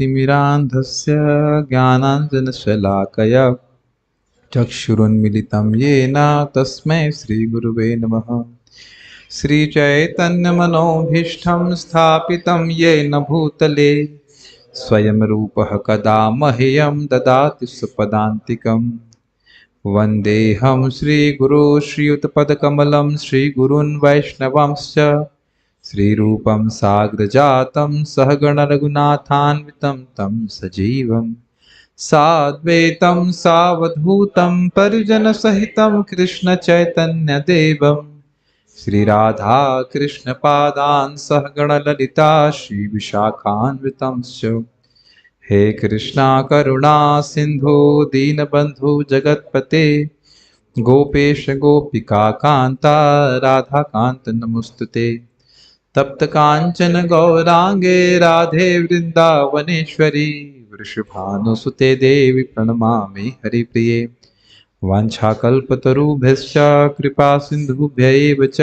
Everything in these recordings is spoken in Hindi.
ज्ञानतिमिरान्धस्य ज्ञानाञ्जनशलाकया चक्षुरुन्मिलितं येन तस्मै श्रीगुरुवे नमः। श्रीचैतन्यमनोभीष्टं स्थापितं येन भूतले स्वयं रूपः कदा मह्यं ददाति स्वपदान्तिकम्। वन्देऽहं श्रीगुरो श्रीयुतपदकमलं श्रीगुरून् वैष्णवांश्च श्रीरूपं साग्रजातं सहगणरघुनाथान्वितं तं सजीवं साद्वैतं सावधूतं परिजनसहितं कृष्णचैतन्यदेवं श्रीराधा कृष्णपादान् सहगणललिता श्रीविशाखान्वितंश्च। हे कृष्णा करुणा सिंधु दीनबंधु जगतपते गोपेश गोपिका कांता राधा कांत नमोस्तुते। तप्त कांचन गौरांगे राधे वृंदावनेश्वरी वृषभानुसुते देवी प्रणमामि हरिप्रिये। वाञ्छाकल्पतरुभ्यश्च कृपा सिन्धुभ्यैव च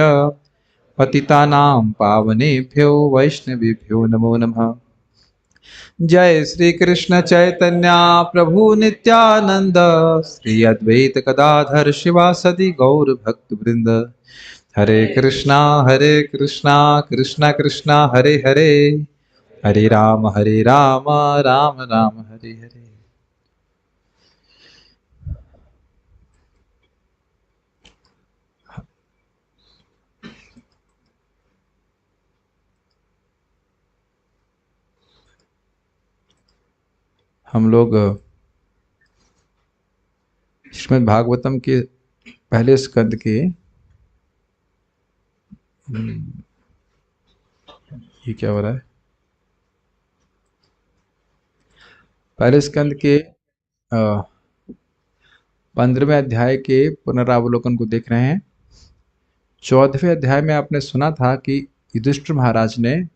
पतितानां पावनेभ्यो वैष्णवेभ्यो नमो नमः। जय श्री कृष्ण चैतन्य प्रभु नित्यानंद श्री अद्वैत गदाधर शिवासदि गौर भक्त वृंद। हरे कृष्णा कृष्णा कृष्णा हरे हरे, हरे राम राम राम हरे हरे। हम लोग श्रीमद् भागवतम के पहले स्कंद के ये क्या हो रहा है, पहले स्कंद के 15वें अध्याय के पुनरावलोकन को देख रहे हैं। 14वें अध्याय में आपने सुना था कि युधिष्ठिर महाराज ने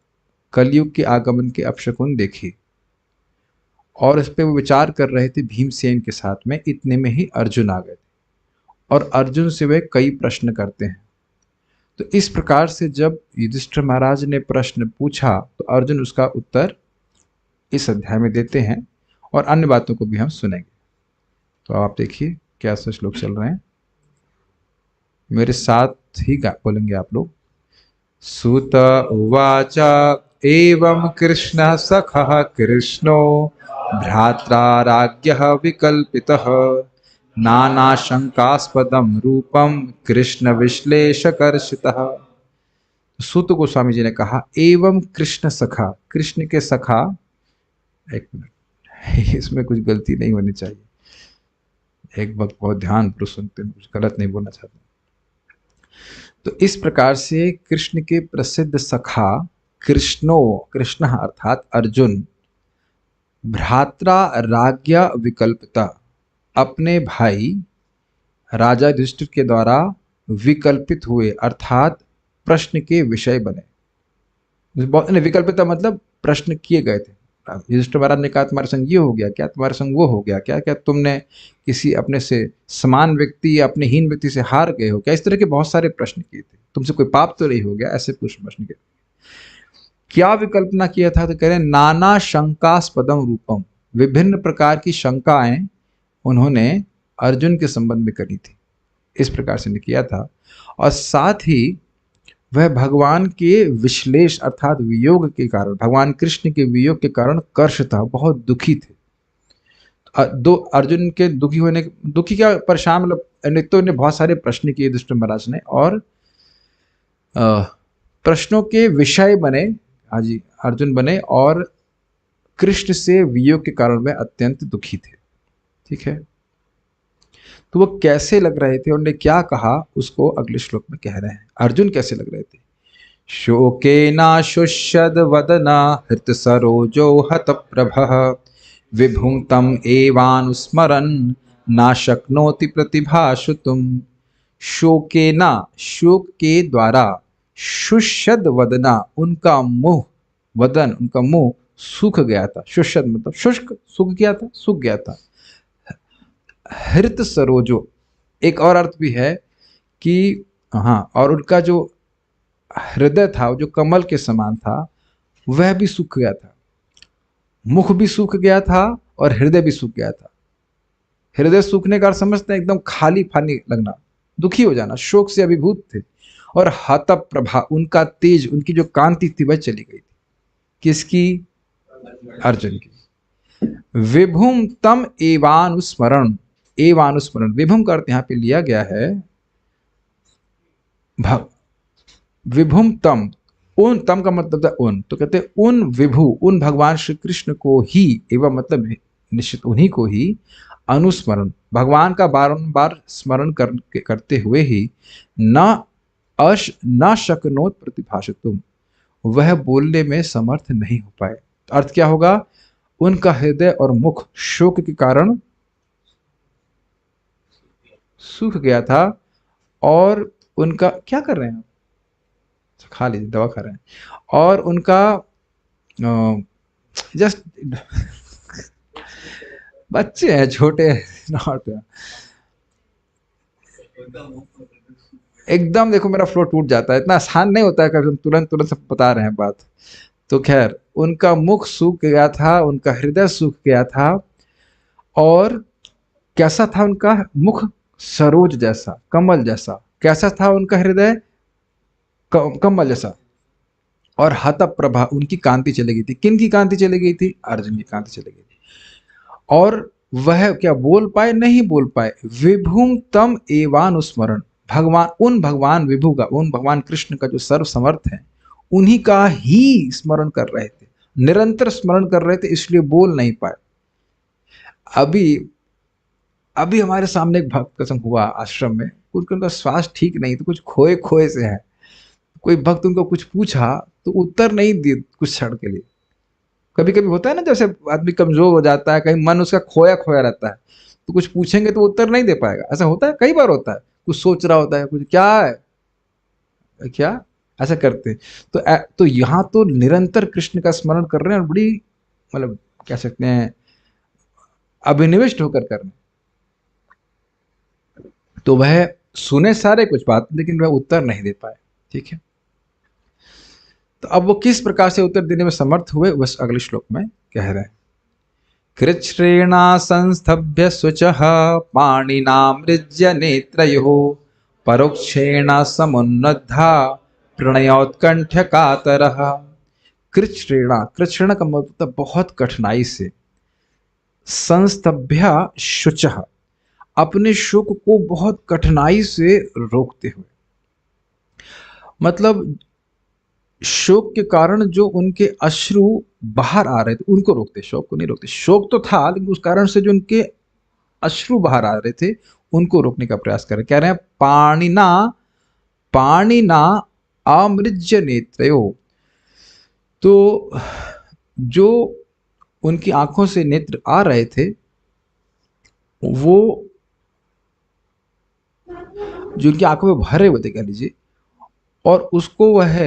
कलयुग के आगमन के अपशकुन देखी और इस पे वो विचार कर रहे थे भीमसेन के साथ में। इतने में ही अर्जुन आ गए और अर्जुन से वे कई प्रश्न करते हैं। तो इस प्रकार से जब युधिष्ठिर महाराज ने प्रश्न पूछा तो अर्जुन उसका उत्तर इस अध्याय में देते हैं और अन्य बातों को भी हम सुनेंगे। तो आप देखिए क्या श्लोक चल रहे हैं, मेरे साथ ही बोलेंगे आप लोग। सुत उवाच एवं कृष्ण सखः कृष्णो भ्रात्रा राज्ञः विकल्पितः नानाशंकास्पदं रूपम कृष्ण विश्लेषकर्षितः। सूत गोस्वामी जी ने कहा एवं कृष्ण सखा, कृष्ण के सखा, एक मिनट इसमें कुछ गलती नहीं होनी चाहिए, एक वक्त बहुत ध्यान पूर्वक सुनते हैं, कुछ गलत नहीं बोलना चाहते। तो इस प्रकार से कृष्ण के प्रसिद्ध सखा कृष्णो, कृष्ण अर्थात अर्जुन, भ्रात्रा राज्ञा विकल्पिता, अपने भाई राजा युधिष्ठिर के द्वारा विकल्पित हुए अर्थात प्रश्न के विषय बने। विकल्पिता मतलब प्रश्न किए गए थे। युधिष्ठिर महाराज ने कहा तुम्हारे संग ये हो गया क्या, तुम्हारे संग वो हो गया क्या, क्या तुमने किसी अपने से समान व्यक्ति या अपने हीन व्यक्ति से हार गए हो क्या, इस तरह के बहुत सारे प्रश्न किए थे। तुमसे कोई पाप तो नहीं हो गया, ऐसे प्रश्न किए। क्या विकल्पना किया था तो कह रहे नाना शंकास्पदम रूपम, विभिन्न प्रकार की शंकाएं उन्होंने अर्जुन के संबंध में करी थी, इस प्रकार से किया था। और साथ ही वह भगवान के विश्लेष अर्थात वियोग के कारण, भगवान कृष्ण के वियोग के कारण कर्ष था, बहुत दुखी थे। दो अर्जुन के दुखी होने, दुखी क्या परेशान, मतलब नित्य ने बहुत सारे प्रश्न किए युधिष्ठिर महाराज ने और प्रश्नों के विषय बने, हाजी अर्जुन बने और कृष्ण से वियोग के कारण वे अत्यंत दुखी थे। ठीक है, तो वो कैसे लग रहे थे, उन्होंने क्या कहा उसको अगले श्लोक में कह रहे हैं। अर्जुन कैसे लग रहे थे। शोकेना शुष्यद वदना हृत सरोजो हत प्रभः विभुंतम एवानुस्मरन् ना शक्नोति प्रतिभाषुतुम। शोकेना, शोक के द्वारा, शुष्यद वदना, उनका मुंह, वदन उनका मुंह सूख गया था। शुष्यद मतलब शुष्क, सूख गया था, सूख गया था। हृत सरोजो एक और अर्थ भी है कि हाँ, और उनका जो हृदय था जो कमल के समान था वह भी सूख गया था। मुख भी सूख गया था और हृदय भी सूख गया था। हृदय सूखने का अर्थ समझते हैं एकदम खाली फानी लगना, दुखी हो जाना, शोक से अभिभूत थे। और हत प्रभा, उनका तेज, उनकी जो कांति थी वह चली गई थी। किसकी? अर्जुन की। विभुम तम एवानुस्मरण, एवानुस्मरण, विभुम का अर्थ यहाँ पे लिया गया है विभुम तम, उन, तम का मतलब था उन, तो कहते हैं उन विभु, उन भगवान श्री कृष्ण को ही, एवं मतलब निश्चित उन्हीं को ही, अनुस्मरण, भगवान का बारंबार स्मरण करते हुए ही, न शक्नोत प्रतिभाषितुम, वह बोलने में समर्थ नहीं हो पाए। अर्थ क्या होगा? उनका हृदय और मुख शोक के कारण सूख गया था, और उनका, क्या कर रहे हैं? खा लीजिए, दवा खा रहे हैं। और उनका जस्ट बच्चे हैं छोटे, नॉट एकदम, देखो मेरा फ्लो टूट जाता है, इतना आसान नहीं होता है कि हम तुरंत तुरंत सब बता रहे हैं बात। तो खैर, उनका मुख सूख गया था, उनका हृदय सूख गया था, और कैसा था उनका मुख? सरोज जैसा, कमल जैसा। कैसा था उनका हृदय? कमल जैसा। और हत प्रभा, उनकी कांति चली गई थी। किन की कांति चली गई थी? अर्जुन की कांति चली गई थी। और वह क्या बोल पाए? नहीं बोल पाए। विभुम तम एवानुस्मरण, भगवान, उन भगवान विभु का, उन भगवान कृष्ण का जो सर्व समर्थ है, उन्हीं का ही स्मरण कर रहे थे, निरंतर स्मरण कर रहे थे, इसलिए बोल नहीं पाए। अभी अभी हमारे सामने एक भक्त प्रसंग हुआ आश्रम में, उनका स्वास्थ्य ठीक नहीं, तो कुछ खोए खोए से है। कोई भक्त उनको कुछ पूछा तो उत्तर नहीं दिए कुछ क्षण के लिए। कभी कभी होता है ना, जैसे आदमी कमजोर हो जाता है, कहीं मन उसका खोया खोया रहता है, तो कुछ पूछेंगे तो उत्तर नहीं दे पाएगा। ऐसा होता है, कई बार होता है, कुछ सोच रहा होता है, कुछ क्या है, क्या ऐसा करते हैं। तो यहाँ तो निरंतर कृष्ण का स्मरण कर रहे हैं, और बड़ी, मतलब कह सकते हैं अभिनिविष्ट होकर कर रहे हैं। तो वह सुने सारे कुछ बात, लेकिन वह उत्तर नहीं दे पाए। ठीक है, तो अब वो किस प्रकार से उत्तर देने में समर्थ हुए, बस अगले श्लोक में कह रहे हैं। कृच्छ्रेणा संस्थभ्य शुचः पाणिनामृज्य नेत्रयोः परोक्षेण समुन्नद्धा प्रणयोत्कंठ्य कातरः। कृच्छ्रेणा, कृच्छ्रेण का मतलब बहुत कठिनाई से, संस्तभ्य शुचः, अपने शोक को बहुत कठिनाई से रोकते हुए, मतलब शोक के कारण जो उनके अश्रु बाहर आ रहे थे उनको रोकते, शोक को नहीं रोकते। शोक तो था, लेकिन उस कारण से जो उनके अश्रु बाहर आ रहे थे उनको रोकने का प्रयास कर रहे। कह रहे हैं पाणिना, पाणिना अमृज्य नेत्रयो, तो जो उनकी आंखों से नेत्र आ रहे थे, वो जो उनकी आंखों में भरे हुए थे कह लीजिए, और उसको वह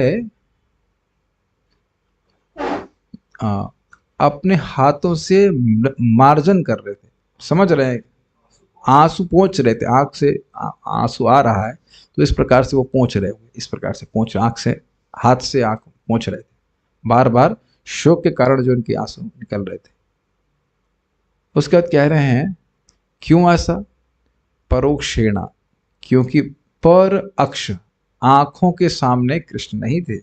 अपने हाथों से मार्जन कर रहे थे, समझ रहे हैं? आंसू पोंछ रहे थे, आंख से आंसू आ रहा है, तो इस प्रकार से वो पोंछ रहे, इस प्रकार से पोंछ, आंख से, हाथ से आंख पोंछ रहे थे, बार बार शोक के कारण जो उनके आंसू निकल रहे थे। उसके बाद कह रहे हैं क्यों ऐसा? परोक्षेणा, क्योंकि पर अक्ष, आंखों के सामने कृष्ण नहीं थे।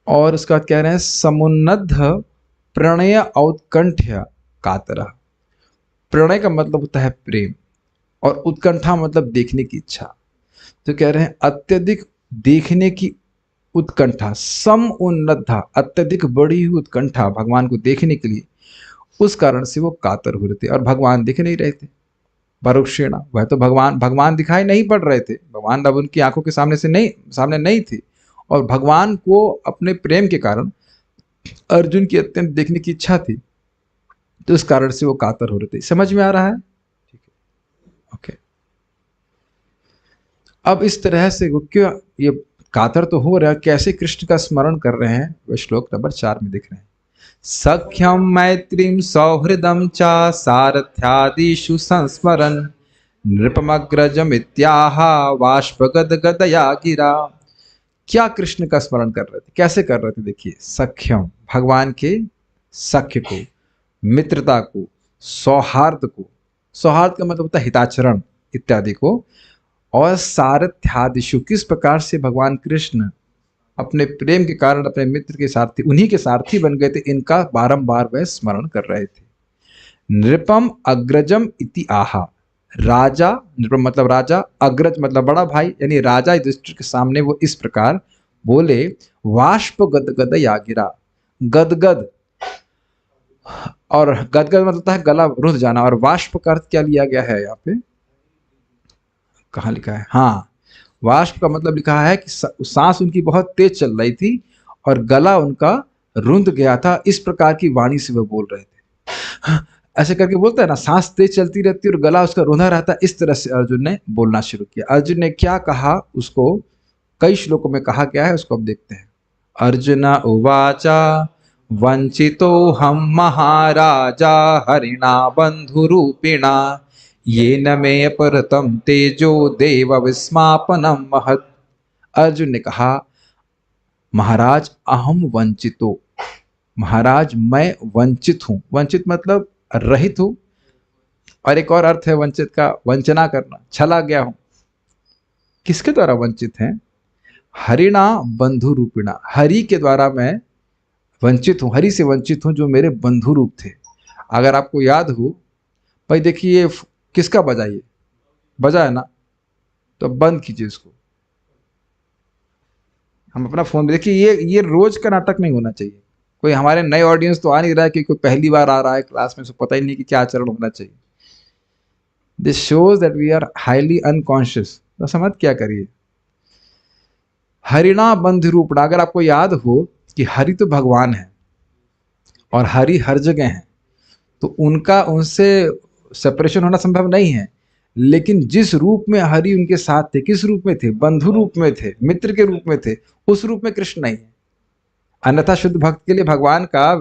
और उसके बाद कह रहे हैं समुन्नद्ध प्रणय औत्कंठ्य कातरः। प्रणय का मतलब होता है प्रेम, और उत्कंठा मतलब देखने की इच्छा। तो कह रहे हैं अत्यधिक देखने की उत्कंठा, सम उन्नद्धा, अत्यधिक बड़ी हुई उत्कंठा भगवान को देखने के लिए, उस कारण से वो कातर हो रहे थे और भगवान दिख नहीं रहे थे। परोक्षेणा, वह तो भगवान दिखाई नहीं पड़ रहे थे, भगवान अब उनकी आंखों के सामने नहीं थे, और भगवान को अपने प्रेम के कारण अर्जुन की अत्यंत देखने की इच्छा थी, तो इस कारण से वो कातर हो रहे थे। समझ में आ रहा है? ठीक है, ओके। अब इस तरह से वो क्यों ये कातर तो हो रहा है, कैसे कृष्ण का स्मरण कर रहे हैं, वह श्लोक नंबर 4 में दिख रहे हैं। सख्यम मैत्रीम सौहृदम चा सारथ्यादिषु संस्मरन् नृपमग्रजमित्याह बाष्पगदगदया गिरा। क्या कृष्ण का स्मरण कर रहे थे, कैसे कर रहे थे? देखिए, सख्यम, भगवान के सख्य को, मित्रता को, सौहार्द को, सौहार्द का मतलब होता है हिताचरण इत्यादि को, और सारथ्यादिशु, किस प्रकार से भगवान कृष्ण अपने प्रेम के कारण अपने मित्र के सारथी, उन्हीं के सारथी बन गए थे, इनका बारंबार वह स्मरण कर रहे थे। नृपम अग्रजम इति आहा, राजा, नृपम मतलब राजा, अग्रज मतलब बड़ा भाई, यानी राजा युधिष्ठिर के सामने वो इस प्रकार बोले, वाष्प गदगद या गिरा, गदगद, और गदगद मतलब है गला रुंध जाना, और वाष्प का अर्थ क्या लिया गया है यहाँ पे, कहाँ लिखा है? हाँ, वाष्प का मतलब लिखा है कि सांस उनकी बहुत तेज चल रही थी और गला उनका रुंध गया था, इस प्रकार की वाणी से वह बोल रहे थे। ऐसे करके बोलता है ना, सांस तेज चलती रहती और गला उसका रुंधा रहता, इस तरह से अर्जुन ने बोलना शुरू किया। अर्जुन ने क्या कहा उसको कई श्लोकों में कहा गया है, उसको अब देखते हैं। अर्जुन उवाचा वंचितो हम महाराजा हरिणा बंधुरूपिणा ये न मे अपरतम तेजो देव विस्मापनम महत्। अर्जुन ने कहा, महाराज अहम वंचितो, महाराज मैं वंचित हूं। वंचित मतलब रहित हूं, और एक और अर्थ है वंचित का, वंचना करना, छला गया हूं। किसके द्वारा वंचित हैं? हरिणा बंधु रूपिणा, हरि के द्वारा मैं वंचित हूं, हरि से वंचित हूं जो मेरे बंधु रूप थे। अगर आपको याद हो भाई, देखिए किसका बजा, ये बजा है ना, तो बंद कीजिए इसको। हम अपना फोन में देखिए, ये रोज का नाटक नहीं होना चाहिए। कोई हमारे नए ऑडियंस तो आ नहीं रहा है कि कोई पहली बार आ रहा है क्लास में, उसको पता ही नहीं कि क्या आचरण होना चाहिए। This shows that we are highly unconscious. तो समझ क्या करिए, हरिणा बंध रूपणा, अगर आपको याद हो कि हरि तो भगवान है और हरि हर जगह है, तो उनका उनसे सेपरेशन होना संभव नहीं है। लेकिन जिस रूप में हरि उनके साथ थे, किस रूप में थे? बंधु रूप में थे, मित्र के रूप में थे, उस रूप में कृष्ण नहीं है। अन्यथा शुद्ध भक्त के लिए भगवान का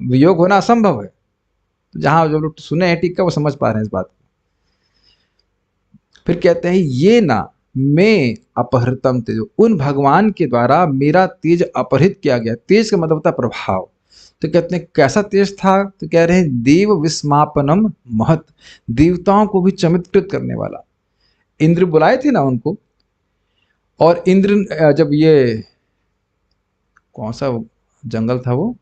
वियोग होना असंभव है। तो जहां जो लोग सुने हैं टीका वो समझ पा रहे हैं इस बात को। फिर कहते हैं, ये ना मैं अपहृतम तेजो, उन भगवान के द्वारा मेरा तेज अपहृत किया गया। तेज का मतलब होता है प्रभाव। तो कहते हैं कैसा तेज था? तो कह रहे हैं देव विस्मापनम महत, देवताओं को भी चमत्कृत करने वाला। इंद्र बुलाए थे ना उनको, और इंद्र जब ये कौन सा जंगल था, वो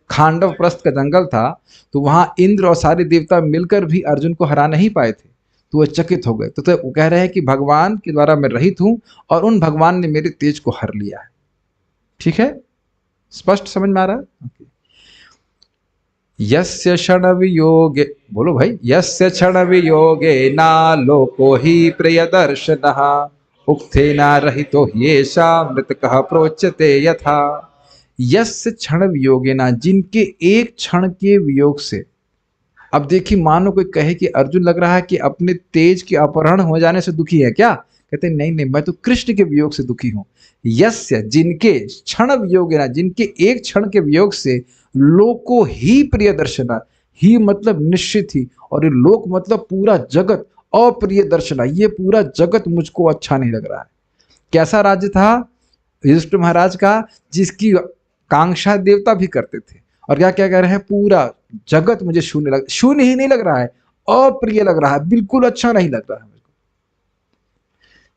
खांडव प्रस्थ का जंगल था, तो वहां इंद्र और सारे देवता मिलकर भी अर्जुन को हरा नहीं पाए थे, तो वह चकित हो गए। तो वो कह रहे हैं कि भगवान के द्वारा मैं रहित हूं और उन भगवान ने मेरे तेज को हर लिया है। ठीक है, स्पष्ट समझ में आ रहा है? यस्य क्षण वियोगे, बोलो भाई, यस्य क्षण वियोगे ना लोको ही प्रियदर्शनः उक्थेना रहितो ह्येषा मृतकः प्रोच्यते यथा। यस्य क्षण वियोगे ना, जिनके एक क्षण के वियोग से। अब देखिए, मानो कोई कहे कि अर्जुन लग रहा है कि अपने तेज के अपहरण हो जाने से दुखी है क्या? कहते नहीं नहीं, मैं तो कृष्ण के वियोग से दुखी हूं। यस्य, जिनके क्षण वियोगे ना, जिनके एक क्षण के वियोग से लोको ही प्रिय दर्शना, ही मतलब निश्चित ही, और ये लोक मतलब पूरा जगत, अप्रिय दर्शना, ये पूरा जगत मुझको अच्छा नहीं लग रहा है। कैसा राज्य था युधिष्ठिर महाराज का, जिसकी कांक्षा देवता भी करते थे, और क्या क्या कह रहे हैं, पूरा जगत मुझे शून्य ही नहीं लग रहा है, अप्रिय लग रहा है, बिल्कुल अच्छा नहीं लग रहा है मुझको।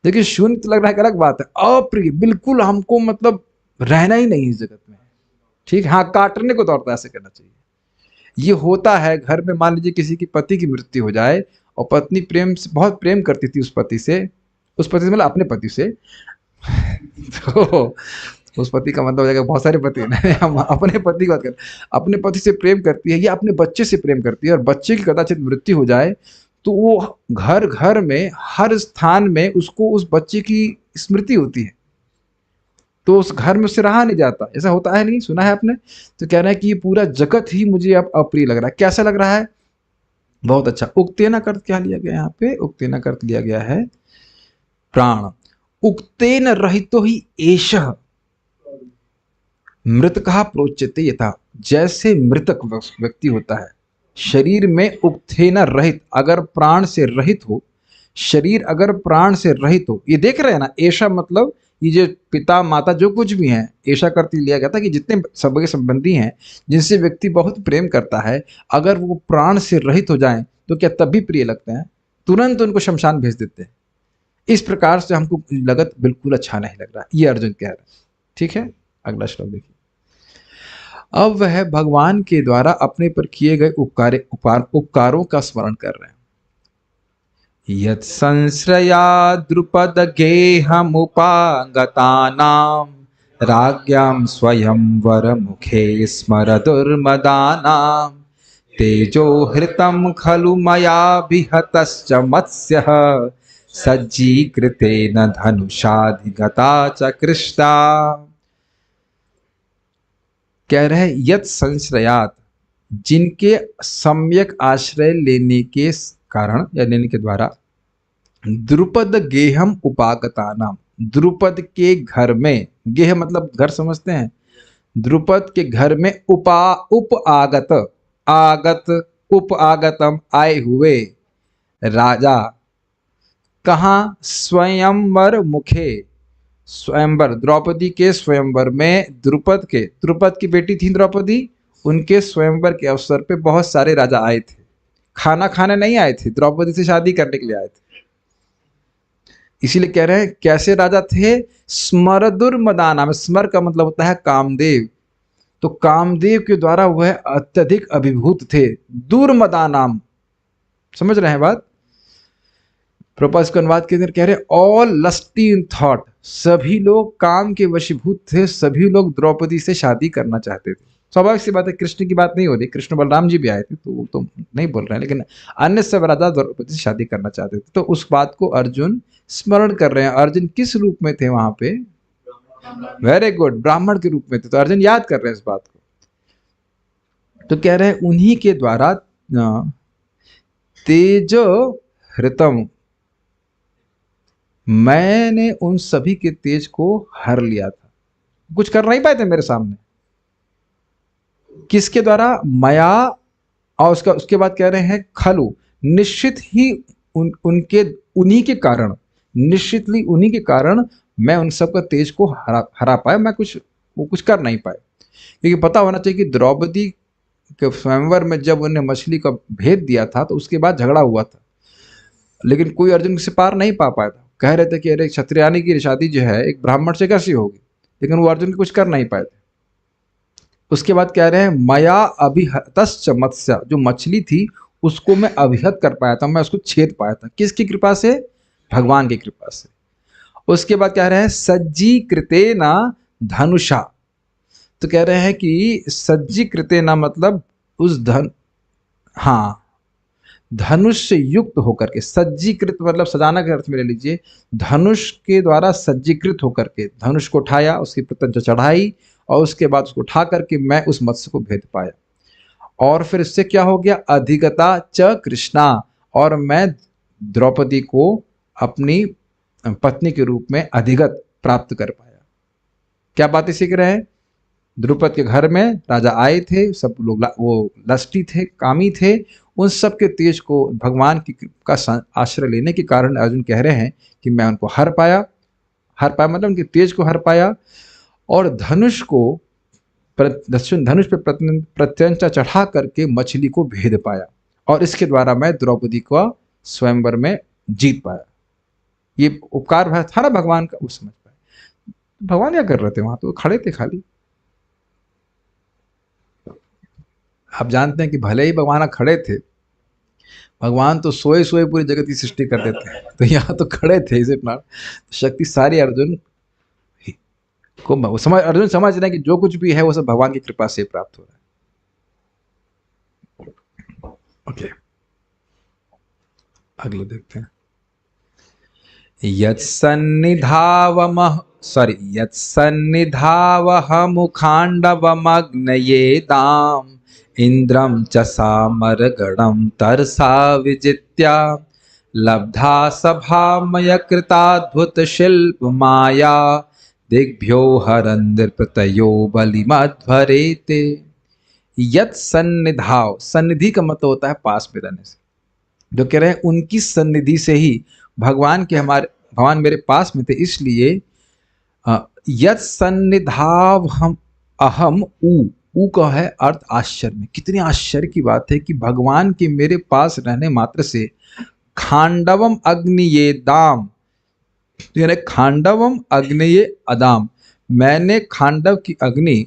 देखिए, शून्य तो लग रहा है अलग बात है, अप्रिय बिल्कुल हमको मतलब रहना ही नहीं इस जगत में। ठीक, हाँ, काटने को तौर पर ऐसे करना चाहिए। ये होता है घर में, मान लीजिए किसी की पति की मृत्यु हो जाए और पत्नी प्रेम से, बहुत प्रेम करती थी उस पति से मतलब अपने पति से तो उस पति का मतलब हो जाएगा बहुत सारे पति हैं, हम अपने पति की बात करें, अपने पति से प्रेम करती है या अपने बच्चे से प्रेम करती है, और बच्चे की कदाचित मृत्यु हो जाए, तो वो घर घर में, हर स्थान में उसको उस बच्चे की स्मृति होती है, तो उस घर में उससे रहा नहीं जाता। ऐसा होता है, नहीं सुना है आपने? तो कह रहा है कि ये पूरा जगत ही मुझे अब अप्रिय लग रहा है। कैसा लग रहा है? बहुत अच्छा। उक्तेना का अर्थ क्या लिया गया यहाँ पे? उक्तेना का अर्थ लिया गया है प्राण। उक्तेन रहितो ही एषः मृतकः प्रोच्यते यथा, जैसे मृतक व्यक्ति होता है शरीर में उक्तेना रहित, अगर प्राण से रहित हो, शरीर अगर प्राण से रहित हो, ये देख रहे हैं ना, ऐसा मतलब ये जो पिता माता जो कुछ भी हैं, ऐसा करते लिया गया था कि जितने सबके संबंधी हैं, जिनसे व्यक्ति बहुत प्रेम करता है, अगर वो प्राण से रहित हो जाएं तो क्या तब भी प्रिय लगते हैं? तुरंत उनको शमशान भेज देते हैं। इस प्रकार से हमको लगत बिल्कुल अच्छा नहीं लग रहा, ये अर्जुन कह रहा है। ठीक है, अगला श्लोक देखिए। अब वह भगवान के द्वारा अपने पर किए गए उपकारों का स्मरण कर रहे हैं। यत् संश्रया द्रुपद गेहमुपागतानां राज्ञां स्वयंवर मुखे स्मर दुर्मदानां तेजो हृतं खलु मया विहतश्च मत्स्यः सज्जीकृतेन धनुषाधिगता च कृष्टा। कह रहे यत् संश्रयात, जिनके सम्यक आश्रय लेने के कारण या लेने के द्वारा, द्रुपद गेहम उपागता नाम, द्रुपद के घर में, गेह मतलब घर समझते हैं, द्रुपद के घर में उप आगत, आगत उप आगतम आए हुए राजा, कहाँ? स्वयंवर मुखे, स्वयंवर द्रौपदी के स्वयंवर में, द्रुपद की बेटी थी द्रौपदी, उनके स्वयंवर के अवसर पे बहुत सारे राजा आए थे। खाना खाने नहीं आए थे, द्रौपदी से शादी करने के लिए आए थे। इसीलिए कह रहे हैं कैसे राजा थे? स्मरदुर्मदाना में, स्मर का मतलब होता है कामदेव, तो कामदेव के द्वारा वह अत्यधिक अभिभूत थे। दुर्मदानाम, समझ रहे हैं बात? प्रभुपाद इसको अनुवाद के अंदर कह रहे ऑल लस्टी इन थॉट, सभी लोग काम के वशीभूत थे, सभी लोग द्रौपदी से शादी करना चाहते थे। स्वाभाविक सी बात है, कृष्ण की बात नहीं हो रही, कृष्ण बलराम जी भी आए थे तो वो तो नहीं बोल रहे हैं, लेकिन अन्य सब राजा द्रौपदी से शादी करना चाहते थे। तो उस बात को अर्जुन स्मरण कर रहे हैं। अर्जुन किस रूप में थे वहां पे? वेरी गुड, ब्राह्मण के रूप में थे। तो अर्जुन याद कर रहे हैं इस बात को। तो कह रहे हैं उन्हीं के द्वारा तेज हृतम, मैंने उन सभी के तेज को हर लिया था। कुछ कर नहीं पाए थे मेरे सामने। किसके द्वारा? मया, और उसके बाद कह रहे हैं खलु, निश्चित ही उन्हीं के कारण, निश्चितली उन्हीं के कारण मैं उन सब का तेज को हरा पाया। वो कुछ कर नहीं पाए। क्योंकि पता होना चाहिए कि द्रौपदी के स्वयंवर में जब उन्हें मछली का भेद दिया था तो उसके बाद झगड़ा हुआ था, लेकिन कोई अर्जुन से पार नहीं पा पाया था। कह रहे थे कि अरे क्षत्रियानी की शादी जो है एक ब्राह्मण से कैसी होगी, लेकिन वो अर्जुन कुछ कर नहीं पाए थे। उसके बाद कह रहे हैं मया अभिहतश्च मत्स्य, जो मछली थी उसको मैं अभिहत कर पाया था, मैं उसको छेद पाया था। किसकी कृपा से? भगवान की कृपा से। उसके बाद कह रहे हैं सज्जीकृतेन धनुषा, तो कह रहे हैं कि सज्जीकृतेन मतलब उस हाँ, धनुष से युक्त होकर के, सज्जीकृत मतलब सजाना के अर्थ में ले लीजिए। धनुष के द्वारा सज्जीकृत होकर के धनुष को उठाया, उसकी प्रत्यंचा चढ़ाई, और उसके बाद उसको उठा करके मैं उस मत्स्य को भेद पाया। और फिर इससे क्या हो गया? अधिगता च कृष्णा, और मैं द्रौपदी को अपनी पत्नी के रूप में अधिगत प्राप्त कर पाया। क्या बातें सीख रहे हैं? द्रुपद के घर में राजा आए थे, सब लोग वो लस्टी थे, कामी थे, उन सब के तेज को भगवान का आश्रय लेने के कारण अर्जुन कह रहे हैं कि मैं उनको हर पाया मतलब उनके तेज को हर पाया, और धनुष पे प्रत्यंचा चढ़ा करके मछली को भेद पाया, और इसके द्वारा मैं द्रौपदी को स्वयंवर में जीत पाया। ये उपकार था ना भगवान का, वो समझ पाए। भगवान क्या कर रहे थे वहां? तो खड़े थे खाली। आप जानते हैं कि भले ही भगवान खड़े थे, भगवान तो सोए सोए पूरी जगत की सृष्टि कर देते हैं, तो यहाँ तो खड़े थे इसे शक्ति सारी अर्जुन को अर्जुन समझ रहे हैं कि जो कुछ भी है वो सब भगवान की कृपा से प्राप्त हो रहा है। ओके, अगले देखते हैं। यत्सन्निधावहमुखाण्डवमग्नयेताम् इंद्रम च सामरगणं तरसा विजित्या लब्धा सभामय कृताद्भुत शिल्प माया दिग्भ्यो हरन्नृपतयो बलिमध्वरेते। यत् सन्निधाव, सन्निधि का मतलब होता है पास में रहने से। जो कह रहे हैं उनकी सन्निधि से ही भगवान मेरे पास में थे, इसलिए यत् सन्निधाव हम अहम ऊ का है अर्थ आश्चर्य में। कितनी आश्चर्य की बात है कि भगवान के मेरे पास रहने मात्र से खांडवम अग्निये दाम, यानी खांडवम अग्निये अदाम, मैंने खांडव की अग्नि,